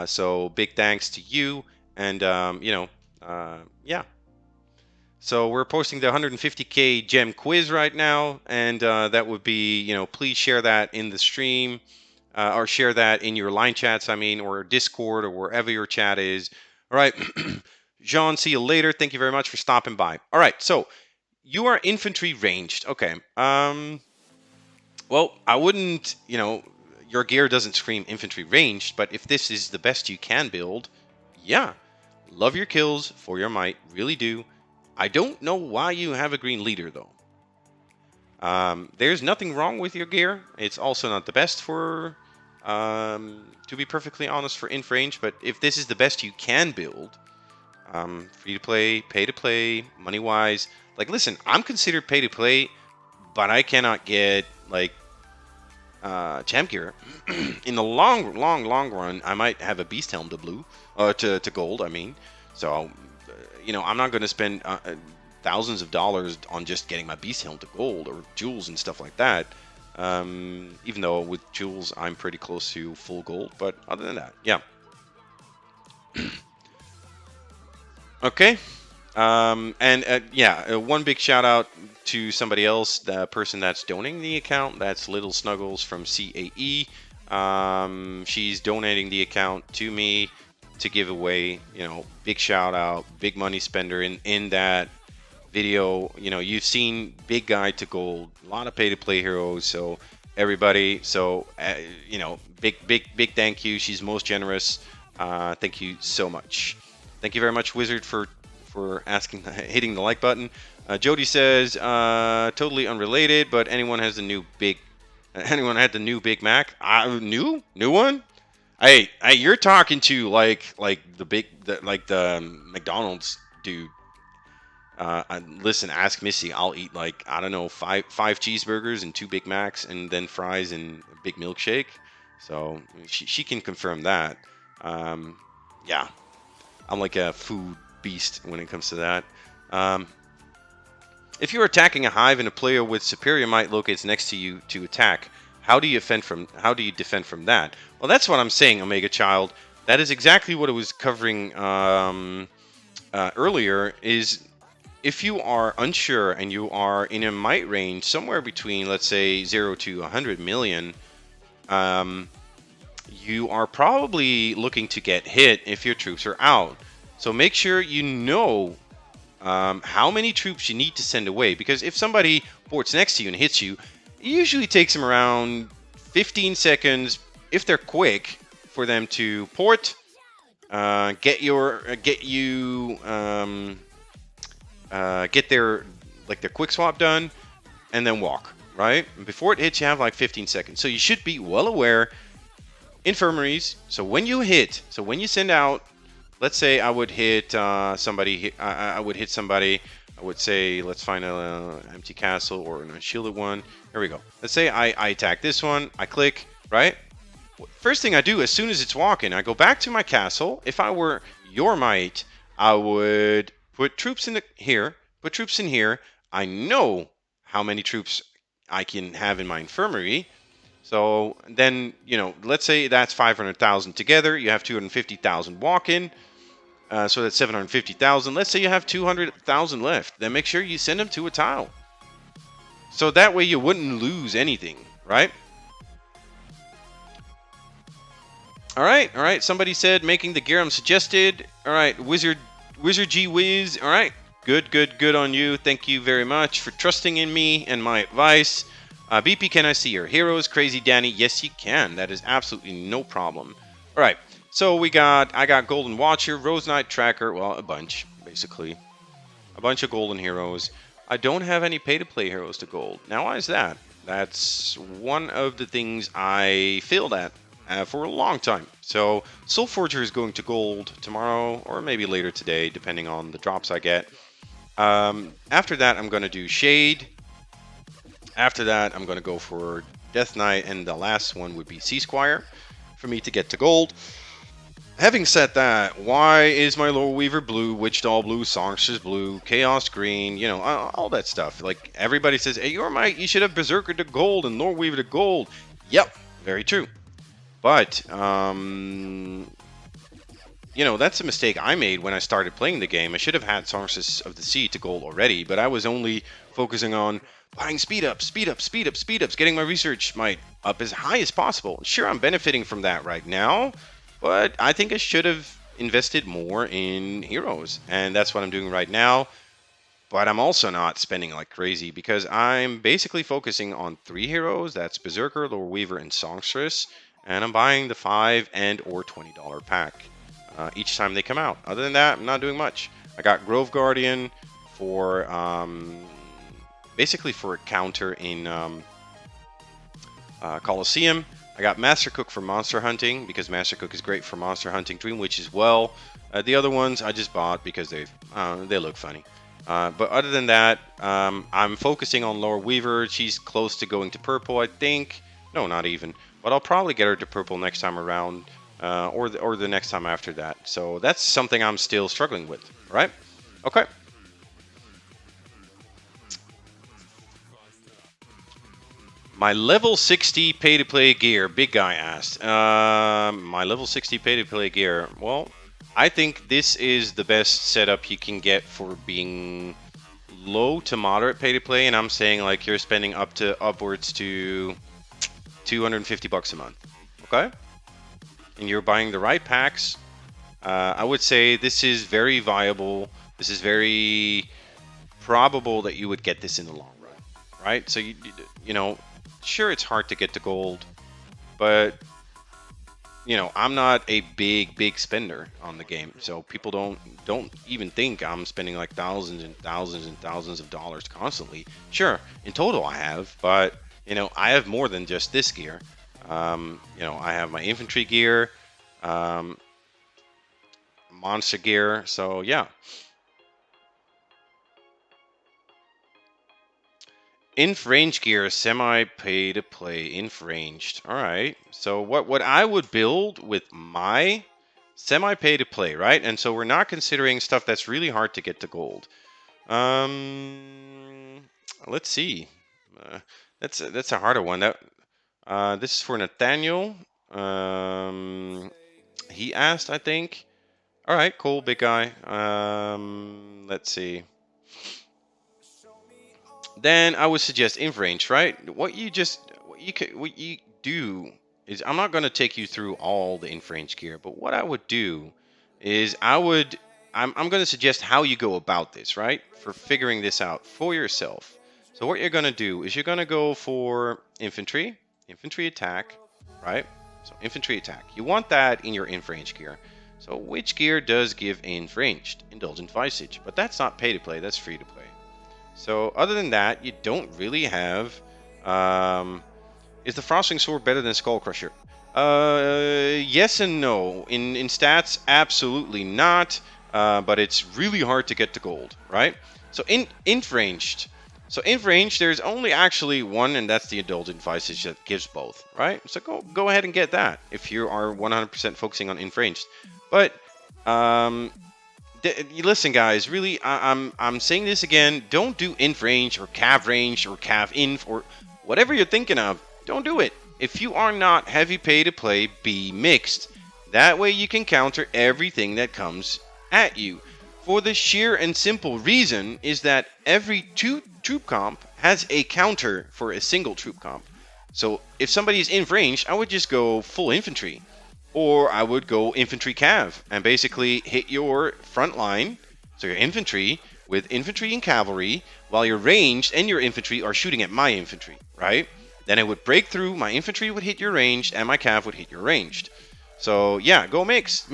A: So big thanks to you. And yeah. So we're posting the 150k gem quiz right now, and that would be, please share that in the stream, or share that in your line chats, or Discord, or wherever your chat is. All right, Jean, see you later. Thank you very much for stopping by. All right, so you are infantry ranged. Okay. Well, I wouldn't, your gear doesn't scream infantry ranged, but if this is the best you can build, yeah. Love your kills for your might, really do. I don't know why you have a green leader, though. There's nothing wrong with your gear. It's also not the best for, to be perfectly honest, for inf range. But if this is the best you can build, free to play, pay to play, money wise, like listen, I'm considered pay to play, but I cannot get like champ gear. In the long run, I might have a beast helm to blue, to gold. So. I'm not going to spend thousands of dollars on just getting my beast helm to gold or jewels and stuff like that. Even though with jewels I'm pretty close to full gold, but other than that, yeah. Okay. One big shout out to somebody else, the person that's donating the account. That's Little Snuggles from CAE. She's donating the account to me to give away, big shout out, big money spender in that video. You've seen big guide to gold, a lot of pay to play heroes. So everybody, big thank you. She's most generous. Thank you so much. Thank you very much, Wizard, for hitting the like button. Jody says, totally unrelated, but anyone had the new Big Mac? New one? Hey, you're talking to like the McDonald's dude. Listen, ask Missy. I'll eat I don't know, five cheeseburgers and 2 Big Macs and then fries and a big milkshake. So she can confirm that. Yeah, I'm like a food beast when it comes to that. If you're attacking a hive and a player with superior might locates next to you to attack, how do you defend from that? Well, that's what I'm saying, Omega Child. That is exactly what I was covering earlier. Is if you are unsure and you are in a might range somewhere between, let's say, 0 to 100 million, you are probably looking to get hit if your troops are out. So make sure you know how many troops you need to send away, because if somebody ports next to you and hits you, it usually takes them around 15 seconds, if they're quick, for them to port, get their quick swap done, and then walk, right? Before it hits, you have like 15 seconds. So you should be well aware. Infirmaries. So when you send out, let's say I would hit somebody. I would hit somebody. I would say, let's find an empty castle or a shielded one. Here we go. Let's say I attack this one. I click, right? First thing I do, as soon as it's walking, I go back to my castle. If I were your might, I would put troops in here. Put troops in here. I know how many troops I can have in my infirmary. So then, let's say that's 500,000 together. You have 250,000 walk-in. So that's 750,000. Let's say you have 200,000 left. Then make sure you send them to a tile. So that way you wouldn't lose anything, right? All right. Somebody said making the gear I'm suggested. All right, Wizard G Wiz. All right, good on you. Thank you very much for trusting in me and my advice. BP, can I see your heroes? Crazy Danny, yes you can. That is absolutely no problem. All right. So I got Golden Watcher, Rose Knight, Tracker, well, a bunch, basically. A bunch of golden heroes. I don't have any pay-to-play heroes to gold. Now, why is that? That's one of the things I failed at for a long time. So Soul Forger is going to gold tomorrow or maybe later today, depending on the drops I get. After that, I'm going to do Shade. After that, I'm going to go for Death Knight, and the last one would be Sea Squire for me to get to gold. Having said that, why is my Lore Weaver blue, Witch Doll blue, Songstress blue, Chaos green, you know, all that stuff. Like, everybody says, hey, Yormite, you should have Berserker to gold and Lore Weaver to gold. Yep, very true. But, you know, that's a mistake I made when I started playing the game. I should have had Songstress of the Sea to gold already, but I was only focusing on buying speed ups, getting my research might up as high as possible. Sure, I'm benefiting from that right now, but I think I should have invested more in heroes, and that's what I'm doing right now. But I'm also not spending like crazy because I'm basically focusing on 3 heroes. That's Berserker, Lore Weaver, and Songstress, and I'm buying the $5 and or $20 pack each time they come out. Other than that, I'm not doing much. I got Grove Guardian for basically for a counter in Colosseum. I got Master Cook for monster hunting because Master Cook is great for monster hunting. Dream Witch as well. The other ones I just bought because they look funny. But other than that, I'm focusing on Lore Weaver. She's close to going to purple, I think. No, not even. But I'll probably get her to purple next time around, or the next time after that. So that's something I'm still struggling with, right? Okay. My level 60 pay-to-play gear, big guy asked. My level 60 pay-to-play gear, well, I think this is the best setup you can get for being low to moderate pay-to-play, and I'm saying like you're spending upwards to $250 a month, okay? And you're buying the right packs. I would say this is very viable. This is very probable that you would get this in the long run, right? So you know. Sure, it's hard to get to gold, but you know, I'm not a big spender on the game, so people don't even think I'm spending like thousands and thousands of dollars constantly. Sure, in total I have, but you know, I have more than just this gear. You know, I have my infantry gear, monster gear, so yeah. Inf range gear, semi pay to play, inf ranged. All right. So what I would build with my semi pay to play, right? And so we're not considering stuff that's really hard to get to gold. Let's see. That's a harder one. This is for Nathaniel. He asked, I think. All right, cool, big guy. Let's see. Then I would suggest inf range, right? What you do is, I'm not going to take you through all the inf range gear, but what I would do is I'm going to suggest how you go about this, right? For figuring this out for yourself. So what you're going to do is you're going to go for infantry attack, right? So infantry attack. You want that in your inf range gear. So which gear does give inf ranged? Indulgent Visage, but that's not pay to play, that's free to play. So other than that, you don't really have. Is the Frostwing Sword better than Skull Crusher? Yes and no. In stats, absolutely not. But it's really hard to get to gold, right? So inf ranged. So inf ranged, there's only actually one, and that's the Indulgent Visage that gives both, right? So go ahead and get that if you are 100% focusing on inf ranged. But listen, guys, really, I'm saying this again. Don't do inf range or cav range or cav inf or whatever you're thinking of. Don't do it. If you are not heavy pay to play, be mixed. That way you can counter everything that comes at you. For the sheer and simple reason is that every troop comp has a counter for a single troop comp. So if somebody is inf range, I would just go full infantry. Or I would go infantry cav and basically hit your front line, so your infantry, with infantry and cavalry, while your ranged and your infantry are shooting at my infantry, right? Then it would break through, my infantry would hit your ranged, and my cav would hit your ranged. So yeah, go mix.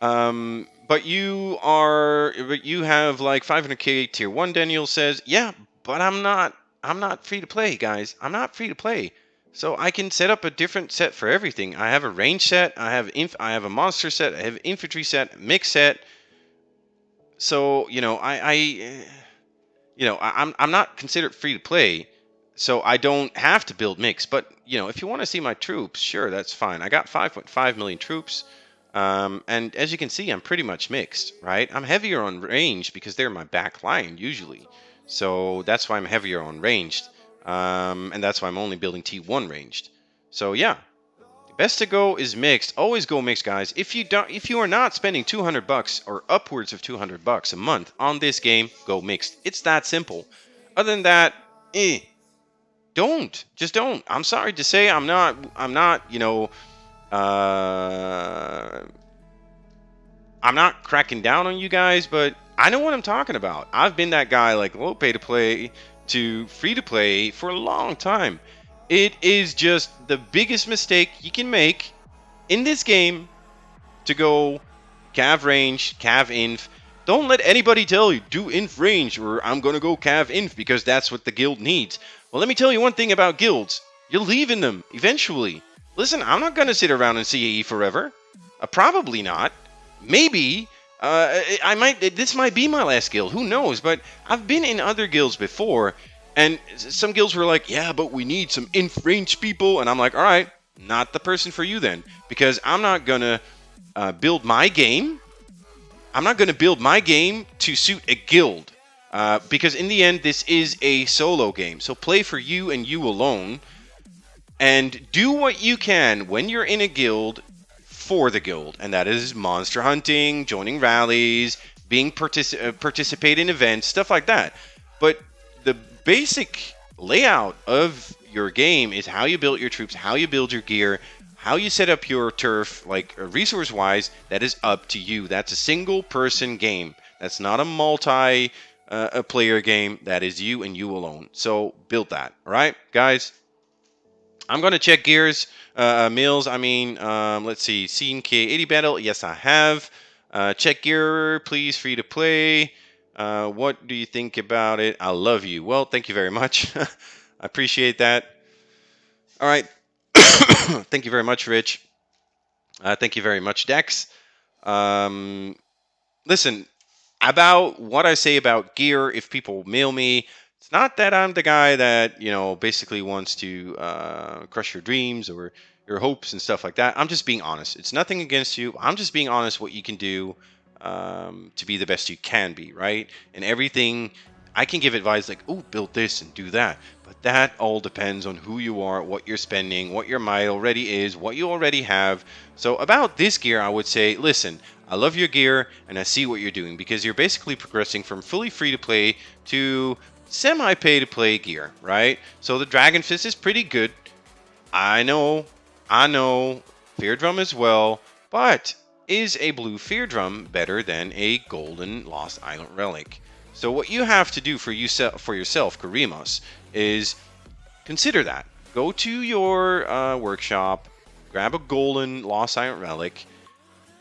A: But you have like 500k tier 1, Daniel says. Yeah, but I'm not free to play, guys. I'm not free to play. So I can set up a different set for everything. I have a range set, I have a monster set, I have infantry set, mix set. So, I'm not considered free to play, so I don't have to build mix. But if you want to see my troops, sure, that's fine. I got 5.5 million troops, and as you can see, I'm pretty much mixed, right? I'm heavier on range because they're my back line usually, so that's why I'm heavier on ranged, and that's why I'm only building T1 ranged. So yeah, best to go is mixed. Always go mixed, guys. If you are not spending $200 or upwards of $200 a month on this game, go mixed. It's that simple. Other than that, just don't. I'm sorry to say, I'm not. I'm not cracking down on you guys, but I know what I'm talking about. I've been that guy, like low pay to play to free to play for a long time. It is just the biggest mistake you can make in this game to go cav range, cav inf. Don't let anybody tell you, do inf range, or I'm going to go cav inf because that's what the guild needs. Well, let me tell you one thing about guilds. You'll leave in them eventually. Listen, I'm not going to sit around in CAE forever. Probably not. Maybe. This might be my last guild. Who knows? But I've been in other guilds before, and some guilds were like, yeah, but we need some inf range people. And I'm like, all right, not the person for you then. Because I'm not going to build my game. I'm not going to build my game to suit a guild. Because in the end, this is a solo game. So play for you and you alone. And do what you can when you're in a guild for the guild. And that is monster hunting, joining rallies, being participate in events, stuff like that. But the basic layout of your game is how you build your troops, how you build your gear, how you set up your turf, like resource-wise. That is up to you. That's a single-person game. That's not a multi-player game. That is you and you alone. So build that. All right, guys? I'm going to check gears. Mills, let's see. CNK80 battle. Yes, I have. Check gear, please. Free to play. What do you think about it? I love you. Well, thank you very much. I appreciate that. All right. Thank you very much, Rich. Thank you very much, Dex. Listen, about what I say about gear, if people mail me, it's not that I'm the guy that, basically wants to crush your dreams or your hopes and stuff like that. I'm just being honest. It's nothing against you. I'm just being honest what you can do to be the best you can be, right? And everything, I can give advice like, oh, build this and do that. But that all depends on who you are, what you're spending, what your might already is, what you already have. So about this gear, I would say, listen, I love your gear and I see what you're doing because you're basically progressing from fully free to play to semi-pay to play gear, right? So the Dragon Fist is pretty good. I know. Fear Drum as well, but is a blue Fear Drum better than a golden Lost Island Relic? So what you have to do for yourself, Karimos, is consider that. Go to your workshop, grab a golden Lost Island Relic,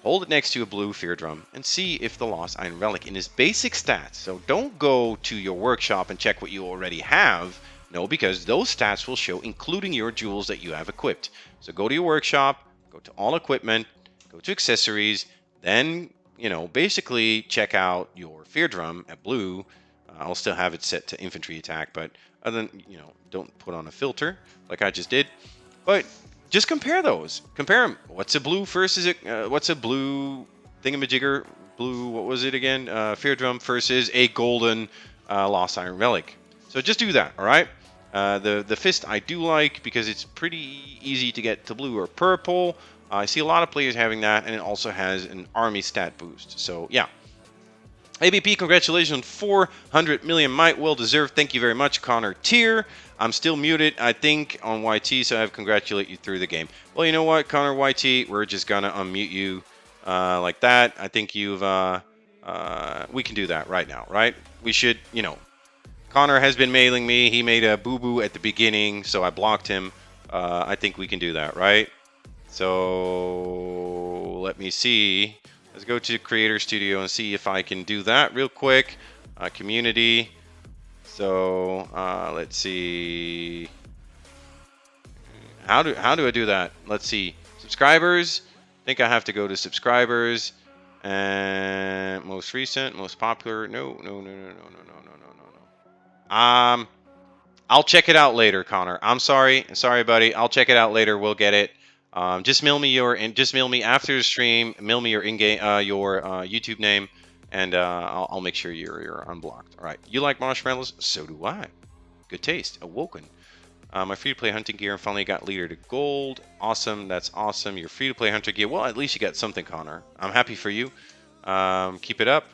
A: hold it next to a blue Fear Drum, and see if the Lost Iron Relic in its basic stats. So don't go to your workshop and check what you already have. No, because those stats will show including your jewels that you have equipped. So go to your workshop, go to all equipment, go to accessories, then, basically check out your Fear Drum at blue. I'll still have it set to infantry attack, but other than, don't put on a filter like I just did. But just compare those. Compare them. What's a blue versus what's a blue thingamajigger? Blue, what was it again? Fear Drum versus a golden Lost Iron Relic. So just do that, all right? The fist I do like because it's pretty easy to get to blue or purple. I see a lot of players having that, and it also has an army stat boost. So yeah. ABP, congratulations on 400 million might. Well deserved. Thank you very much, Connor Tier. I'm still muted, I think, on YT, so I have to congratulate you through the game. Well, you know what, Connor YT, we're just going to unmute you like that. I think we can do that right now, right? We should, Connor has been mailing me. He made a boo-boo at the beginning, so I blocked him. I think we can do that, right? So let me see. Let's go to Creator Studio and see if I can do that real quick. Community. So let's see. How do I do that? Let's see. Subscribers. I think I have to go to subscribers and most recent, most popular. No. I'll check it out later, Connor. I'm sorry, buddy. I'll check it out later. We'll get it. Just mail me after the stream. Mail me your YouTube name, and I'll make sure you're unblocked. All right. You like marshmallows? So do I. Good taste. Awoken. My free-to-play hunting gear finally got leader to gold. Awesome. That's awesome. Your free-to-play hunter gear. Well, at least you got something, Connor. I'm happy for you. Keep it up.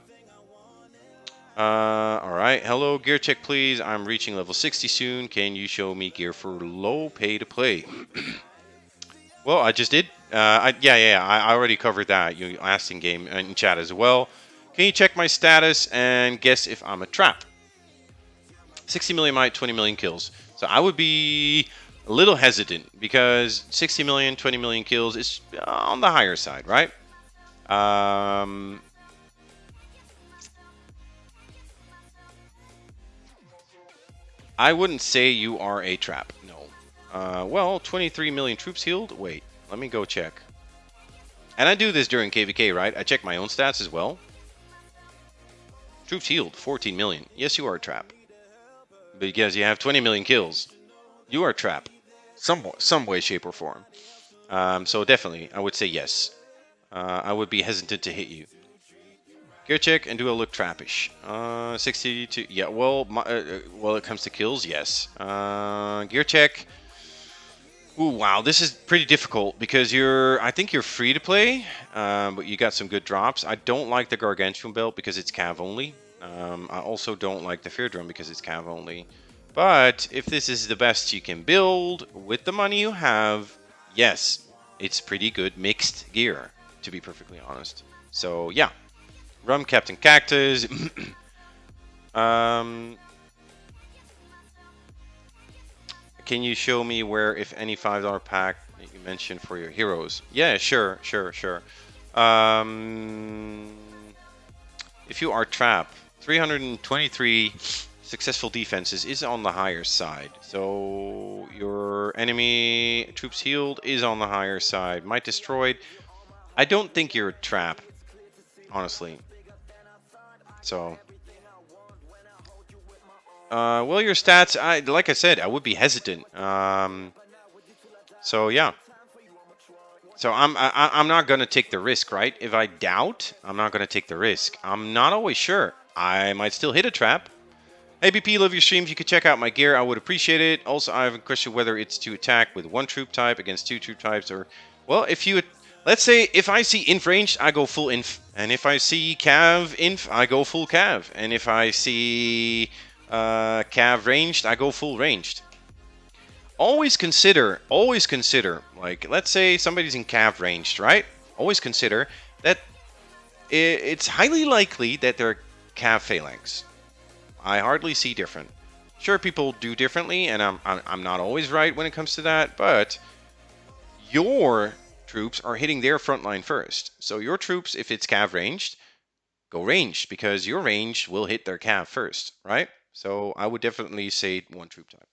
A: All right. Hello, gear check, please. I'm reaching level 60 soon. Can you show me gear for low pay to play? Well, I just did. Yeah. I already covered that. You asked in game and in chat as well. Can you check my status and guess if I'm a trap? 60 million might, 20 million kills. So I would be a little hesitant because 60 million, 20 million kills is on the higher side, right? I wouldn't say you are a trap, no. Well, 23 million troops healed? Wait, let me go check. And I do this during KVK, right? I check my own stats as well. Troops healed, 14 million. Yes, you are a trap. Because you have 20 million kills. You are a trap. Some way, shape, or form. So definitely, I would say yes. I would be hesitant to hit you. Gear check, and do I look trappish? 62. Yeah, well, well, it comes to kills, yes. Gear check. Ooh, wow, this is pretty difficult because I think you're free to play, but you got some good drops. I don't like the Gargantuan belt because it's cav only. I also don't like the Fear Drum because it's cav only. But if this is the best you can build with the money you have, yes, it's pretty good mixed gear, to be perfectly honest. So yeah, Rum Captain Cactus. Can you show me where, if any, $5 pack that you mentioned for your heroes? Yeah, sure. If you are trap, 323 successful defenses is on the higher side. So your enemy troops healed is on the higher side. Might destroyed. I don't think you're a trap, honestly. So, well, your stats, like I said, I would be hesitant. So yeah. So I'm not gonna take the risk, right? If I doubt, I'm not gonna take the risk. I'm not always sure. I might still hit a trap. Hey BP, love your streams. You could check out my gear. I would appreciate it. Also, I have a question whether it's to attack with one troop type against two troop types, or, well, if you, let's say if I see inf ranged, I go full inf, and if I see cav inf, I go full cav, and if I see cav ranged, I go full ranged. Always consider, like, let's say somebody's in cav ranged, right? Always consider that it's highly likely that they're cav phalanx. I hardly see different. Sure, people do differently, and I'm not always right when it comes to that, but your troops are hitting their front line first. So your troops, if it's cav ranged, go ranged, because your ranged will hit their cav first, right? So I would definitely say one troop type.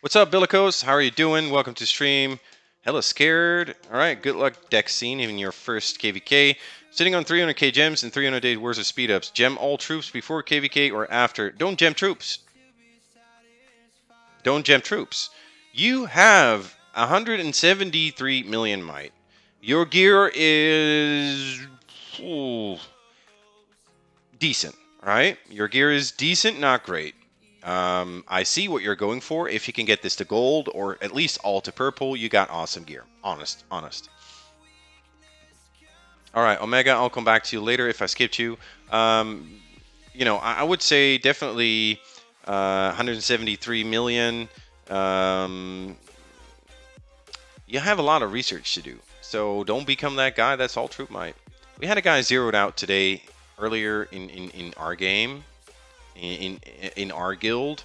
A: What's up, Billikos? How are you doing? Welcome to stream. Hella scared. All right, good luck, Dexine, in your first KVK. Sitting on 300k gems and 300 days worth of speed ups. Gem all troops before KVK or after. Don't gem troops. Don't gem troops. You have 173 million might. Your gear is decent, right? Your gear is decent, not great. I see what you're going for. If you can get this to gold or at least all to purple, you got awesome gear. Honest. All right, Omega, I'll come back to you later if I skipped you. You know, I would say definitely 173 million. You have a lot of research to do. So don't become that guy that's all troop might. We had a guy zeroed out today earlier in our game. In our guild,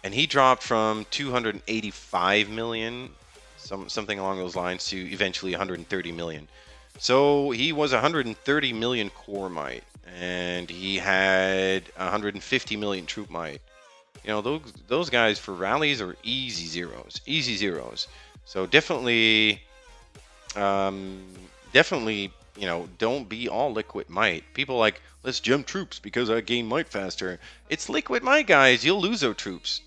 A: and he dropped from 285 million, something along those lines, to eventually 130 million. So he was 130 million core might, and he had 150 million troop might. You know, those guys for rallies are easy zeros, easy zeros. So definitely, definitely, you know, don't be all liquid might. People like, let's gem troops because I gain might faster. It's liquid might, guys. You'll lose those troops.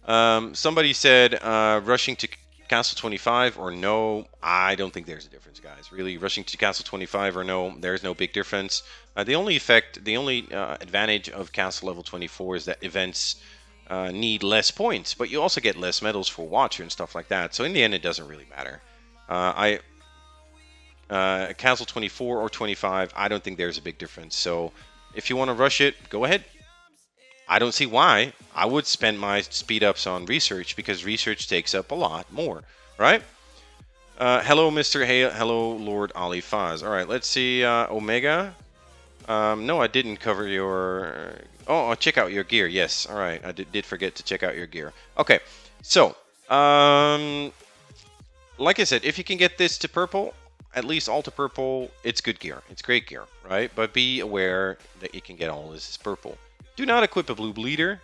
A: Somebody said rushing to Castle 25 or no. I don't think there's a difference, guys. Really, rushing to Castle 25 or no, there's no big difference. The only advantage of Castle level 24 is that events need less points, but you also get less medals for Watcher and stuff like that. So in the end, it doesn't really matter. Castle 24 or 25, I don't think there's a big difference. So if you want to rush it, go ahead. I don't see why. I would spend my speed ups on research because research takes up a lot more, right? Hello, Mr. Hale. Hello, Lord Ali Faz. All right, let's see. Omega. No, I didn't cover your. Oh, check out your gear. Yes. All right, I did forget to check out your gear. Okay, so like I said, if you can get this to purple, at least all to purple, it's good gear. It's great gear, right? But be aware that you can get all this as purple. Do not equip a blue leader.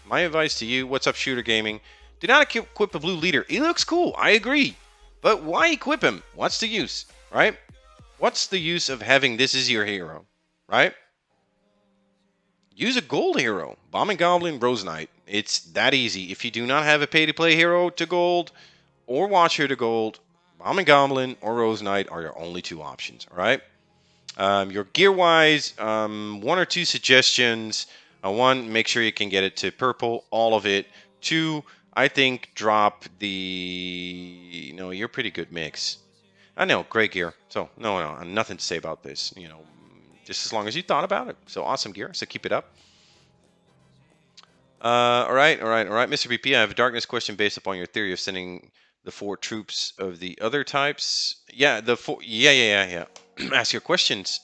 A: My advice to you, what's up, Shooter Gaming? Do not equip a blue leader. He looks cool, I agree. But why equip him? What's the use, right? What's the use of having this as your hero, right? Use a gold hero. Bombing Goblin, Rose Knight. It's that easy. If you do not have a pay-to-play hero to gold or Watcher to gold, Bombing Goblin or Rose Knight are your only two options, all right? Your gear-wise, one or two suggestions. One, make sure you can get it to purple, all of it. Two, I think drop the... No, you're pretty good mix. I know, great gear. So, no, nothing to say about this. You know, just as long as you thought about it. So, awesome gear. So, keep it up. All right. Mr. BP, I have a darkness question based upon your theory of sending the 4 troops of the other types. Yeah, the 4... Yeah. Ask your questions.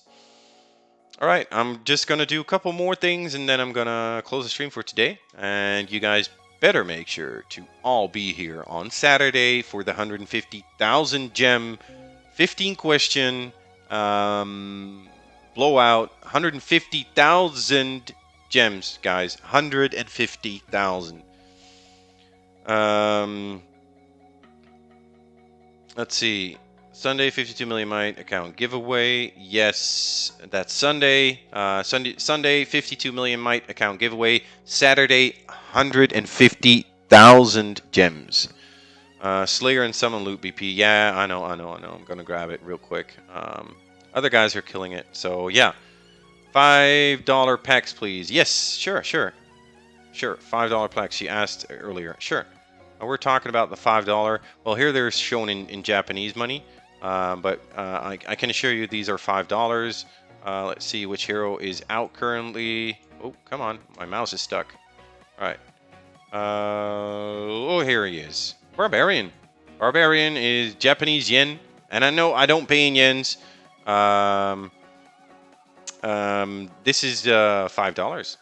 A: All right, I'm just going to do a couple more things and then I'm going to close the stream for today. And you guys better make sure to all be here on Saturday for the 150,000 gem, 15 question blowout. 150,000 gems, guys. 150,000. Let's see. Sunday, 52 million might account giveaway. Yes, that's Sunday. Sunday, 52 million might account giveaway. Saturday, 150,000 gems. Slayer and Summon Loot BP. Yeah, I know. I'm gonna grab it real quick. Other guys are killing it. So yeah, $5 packs, please. Yes, sure. $5 packs. She asked earlier. Sure. We're talking about the $5. Well, here they're shown in Japanese money. But I can assure you these are $5. Let's see which hero is out currently. Oh, come on. My mouse is stuck. All right. Oh, here he is. Barbarian. Barbarian is Japanese yen. And I know I don't pay in yens. This is $5.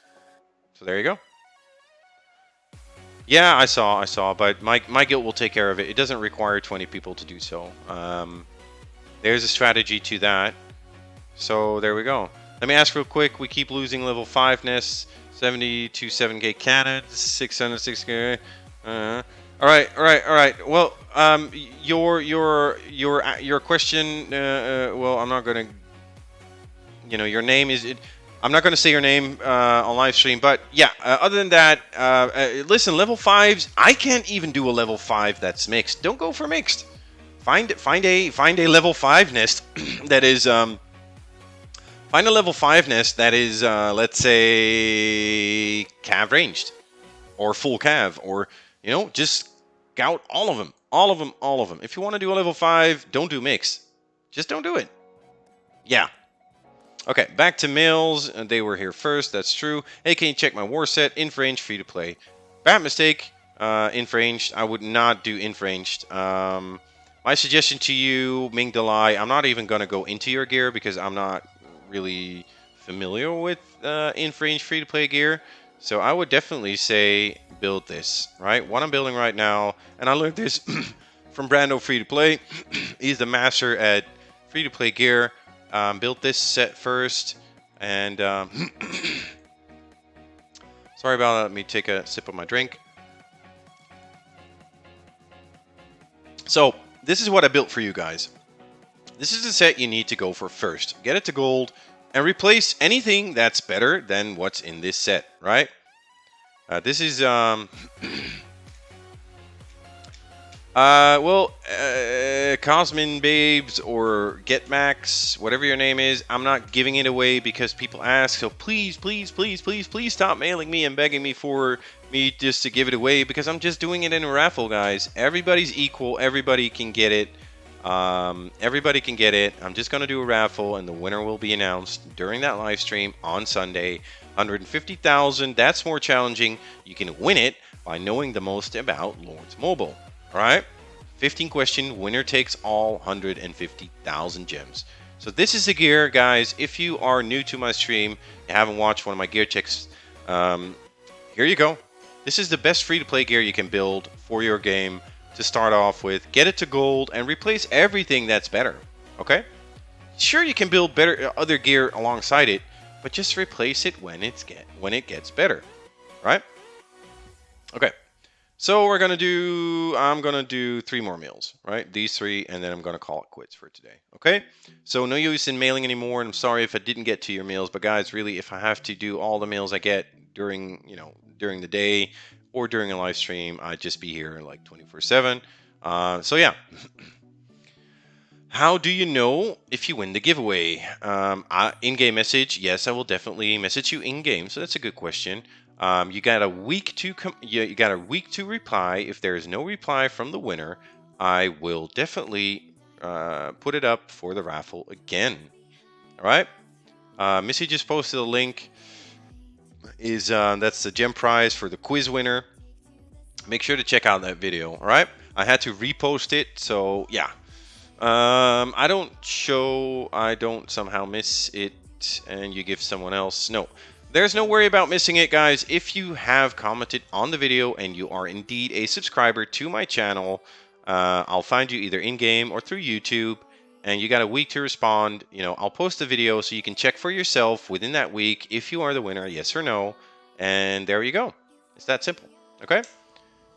A: So there you go. Yeah, I saw, but my guild will take care of it. It doesn't require 20 people to do so. There's a strategy to that. So there we go. Let me ask real quick. We keep losing level 5 nests, 70 to 7k cannons, 606k. All right. Well, your question. Well, I'm not gonna. You know, your name is. I'm not going to say your name on live stream, but yeah, other than that, listen, level 5s, I can't even do a level 5 that's mixed. Don't go for mixed. Find a level 5 nest that is find a level 5 nest that is let's say cav ranged or full cav, or you know, just scout all of them. If you want to do a level 5, don't do mix. Just don't do it. Yeah. Okay, back to Mills. They were here first. That's true. Hey, can you check my war set? Infranged, free to play. Bad mistake. Infranged. I would not do infranged. My suggestion to you, Ming Delai, I'm not even going to go into your gear because I'm not really familiar with infranged free to play gear. So I would definitely say build this, right? What I'm building right now, and I learned this from Brando Free to Play. He's the master at free to play gear. Built this set first, and sorry about that. Let me take a sip of my drink. So this is what I built for you guys. This is the set you need to go for first. Get it to gold and replace anything that's better than what's in this set, right? This is Cosmin Babes or Get Max, whatever your name is. I'm not giving it away because people ask, so please, please, please, please, please stop mailing me and begging me for me just to give it away, because I'm just doing it in a raffle, guys. Everybody's equal. Everybody can get it. Everybody can get it. I'm just going to do a raffle, and the winner will be announced during that live stream on Sunday. 150,000. That's more challenging. You can win it by knowing the most about Lords Mobile. All right, 15 question, winner takes all, 150,000 gems. So this is the gear, guys. If you are new to my stream, you haven't watched one of my gear checks, here you go. This is the best free-to-play gear you can build for your game to start off with. Get it to gold and replace everything that's better. Okay? Sure, you can build better other gear alongside it, but just replace it when it gets better. Right? Okay. So I'm gonna do 3 more meals, right? These 3, and then I'm gonna call it quits for today. Okay? So no use in mailing anymore, and I'm sorry if I didn't get to your meals, but guys, really, if I have to do all the meals I get during the day or during a live stream, I'd just be here like 24/7. So yeah. How do you know if you win the giveaway? In-game message. Yes, I will definitely message you in-game. So that's a good question. You got a week to you got a week to reply. If there is no reply from the winner, I will definitely put it up for the raffle again. All right. Missy just posted a link. That's the gem prize for the quiz winner. Make sure to check out that video. All right. I had to repost it, so yeah. I don't somehow miss it, and you give someone else. No. There's no worry about missing it, guys. If you have commented on the video and you are indeed a subscriber to my channel, I'll find you either in-game or through YouTube, and you got a week to respond. I'll post the video so you can check for yourself within that week if you are the winner, yes or no, and there you go. It's that simple, okay?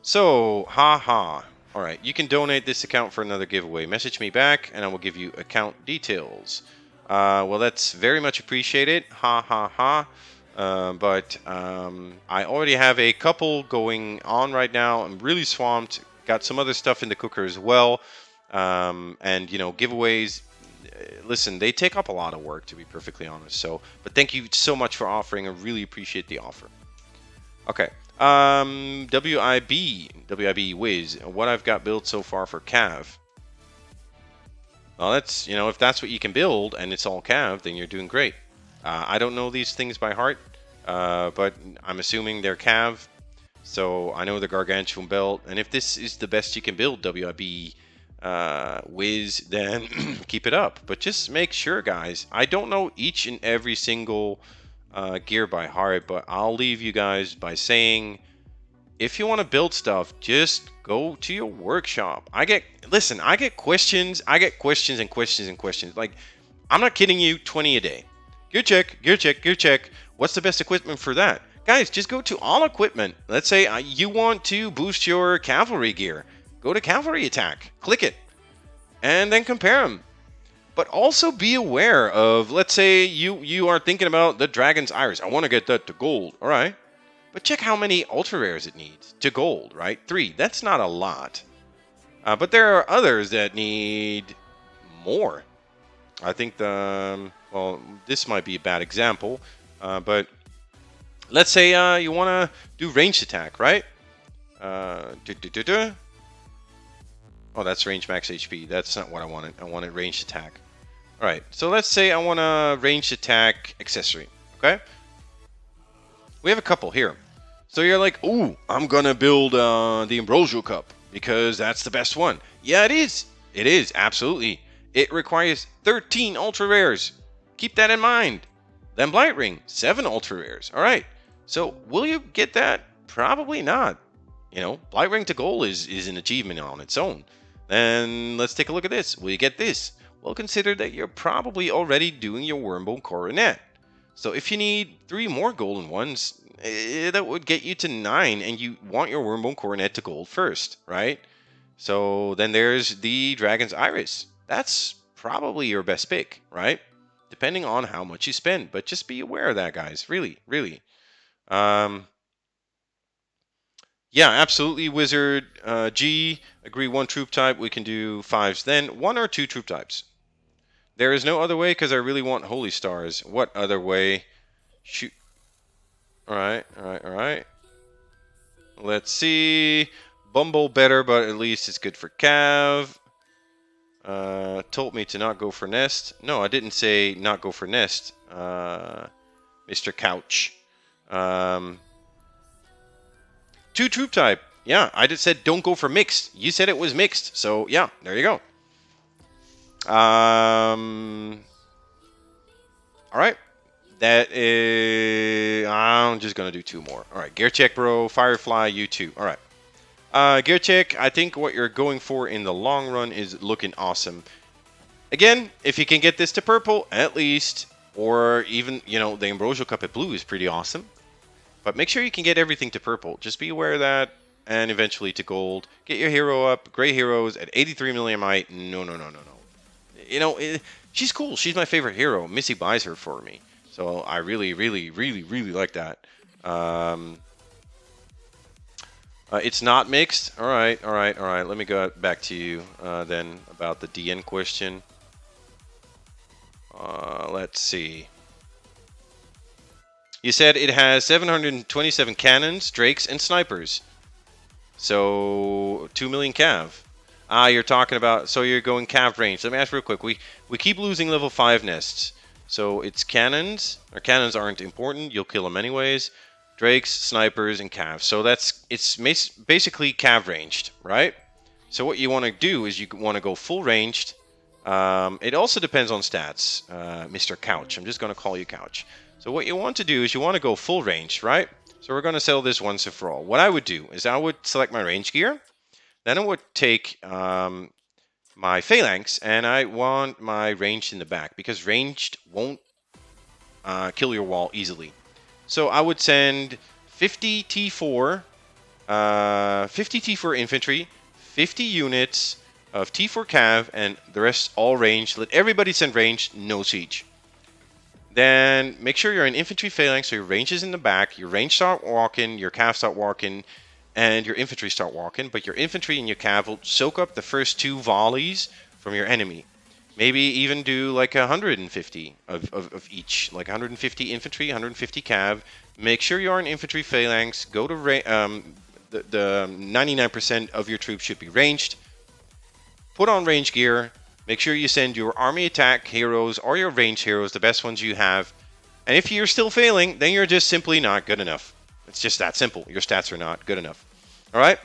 A: So, haha. All right, you can donate this account for another giveaway. Message me back, and I will give you account details. Well, that's very much appreciated. Ha ha ha. But I already have a couple going on right now. I'm really swamped. Got some other stuff in the cooker as well. And giveaways, listen, they take up a lot of work, to be perfectly honest. But thank you so much for offering. I really appreciate the offer. Okay. WIB Wiz, what I've got built so far for Cav. Well, that's, if that's what you can build and it's all Cav, then you're doing great. I don't know these things by heart, but I'm assuming they're Cav. So I know the Gargantuan Belt, and if this is the best you can build, WIB Wiz, then keep it up. But just make sure, guys. I don't know each and every single gear by heart, but I'll leave you guys by saying, if you want to build stuff, just go to your workshop. I get questions. I get questions and questions and questions. Like, I'm not kidding you, 20 a day. Gear check, gear check, gear check. What's the best equipment for that? Guys, just go to all equipment. Let's say you want to boost your cavalry gear. Go to cavalry attack, click it, and then compare them. But also be aware of, let's say you are thinking about the Dragon's Iris. I want to get that to gold. All right. But check how many ultra rares it needs to gold, right? 3. That's not a lot. But there are others that need more. I think this might be a bad example. But let's say you want to do ranged attack, right? Oh, that's range max HP. That's not what I wanted. I wanted ranged attack. All right, so let's say I want a ranged attack accessory, okay? We have a couple here. So you're like, ooh, I'm going to build the Ambrosial Cup because that's the best one. Yeah, it is. It is, absolutely. It requires 13 ultra rares. Keep that in mind. Then Blight Ring, 7 ultra rares. All right, so will you get that? Probably not. Blight Ring to gold is an achievement on its own. Then let's take a look at this. Will you get this? Well, consider that you're probably already doing your Wormbone Coronet. So if you need 3 more golden ones, that would get you to 9, and you want your Wormbone Coronet to gold first, right? So then there's the Dragon's Iris. That's probably your best pick, right? Depending on how much you spend. But just be aware of that, guys. Really, really. Yeah, absolutely, Wizard. G, agree 1 troop type. We can do 5s then. 1 or 2 troop types. There is no other way because I really want Holy Stars. What other way? Shoot. Alright, alright, alright. Let's see. Bumble better, but at least it's good for Cav. Told me to not go for Nest. No, I didn't say not go for Nest. Mr. Couch. 2 troop type. Yeah, I just said don't go for mixed. You said it was mixed. So, yeah, there you go. Alright. That is... I'm just going to do 2 more. Alright, gear check, bro. Firefly, you too. Alright. Gear check, I think what you're going for in the long run is looking awesome. Again, if you can get this to purple, at least, or even, you know, the Ambrosial Cup at blue is pretty awesome. But make sure you can get everything to purple. Just be aware of that, and eventually to gold. Get your hero up. Gray heroes at 83 million might. No. You know, she's cool. She's my favorite hero. Missy buys her for me. So I really like that. It's not mixed. All right. Let me go back to you then about the DN question. Let's see. You said it has 727 cannons, drakes, and snipers. So 2 million cav. You're talking about, so you're going cav range. Let me ask real quick. We keep losing level 5 nests. So it's cannons. Or cannons aren't important. You'll kill them anyways. Drakes, snipers, and cav. So it's basically cav ranged, right? So what you want to do is you want to go full ranged. It also depends on stats, Mr. Couch. I'm just going to call you Couch. So what you want to do is you want to go full range, right? So we're going to sell this once and for all. What I would do is I would select my range gear. Then I would take my phalanx, and I want my ranged in the back, because ranged won't kill your wall easily. So I would send 50 T4, 50 T4 infantry, 50 units of T4 cav, and the rest all ranged. Let everybody send ranged, no siege. Then make sure you're in infantry phalanx, so your range is in the back, your range start walking, your cav start walking, and your infantry start walking. But your infantry and your cav will soak up the first 2 volleys from your enemy. Maybe even do like 150 of each, like 150 infantry, 150 cav. Make sure you're in infantry phalanx. Go to the 99% of your troops should be ranged. Put on range gear. Make sure you send your army attack heroes or your range heroes, the best ones you have. And if you're still failing, then you're just simply not good enough. It's just that simple. Your stats are not good enough. All right.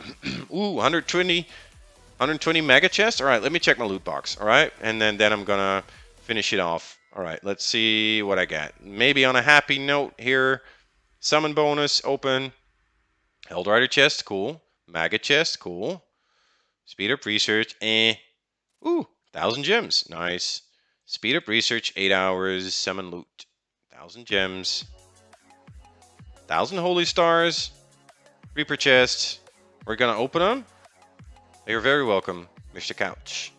A: Ooh, 120 mega chest. All right, let me check my loot box. All right, and then I'm gonna finish it off. All right, let's see what I got. Maybe on a happy note here. Summon bonus open. Hellrider chest, cool. Maga chest, cool. Speed up research, Ooh, 1,000 gems, nice. Speed up research, 8 hours. Summon loot, 1,000 gems. 1,000 holy stars. Reaper chest. We're gonna open them. You're very welcome, Mr. Couch.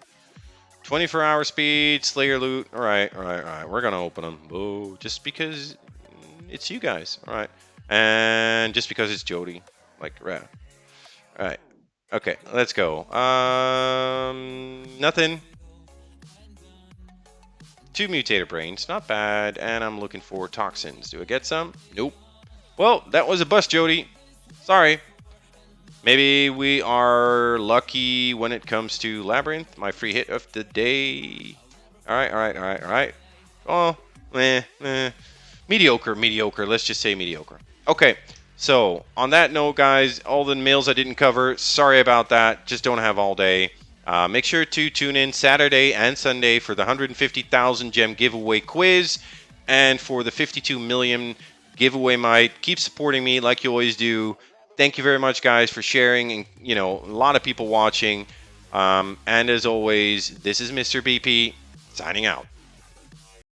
A: 24-hour speed, Slayer loot. All right. We're gonna open them. Oh, just because it's you guys. All right, and just because it's Jody, like, right. All right. Okay, let's go. Nothing. 2 mutator brains, not bad. And I'm looking for toxins. Do I get some? Nope. Well, that was a bust, Jody. Sorry. Maybe we are lucky when it comes to Labyrinth, my free hit of the day. All right. Oh, mediocre. Let's just say mediocre. Okay, so on that note, guys, all the mails I didn't cover, sorry about that. Just don't have all day. Make sure to tune in Saturday and Sunday for the 150,000 gem giveaway quiz and for the 52 million giveaway might. Keep supporting me like you always do. Thank you very much, guys, for sharing, and a lot of people watching. And as always, this is Mr. BP signing out.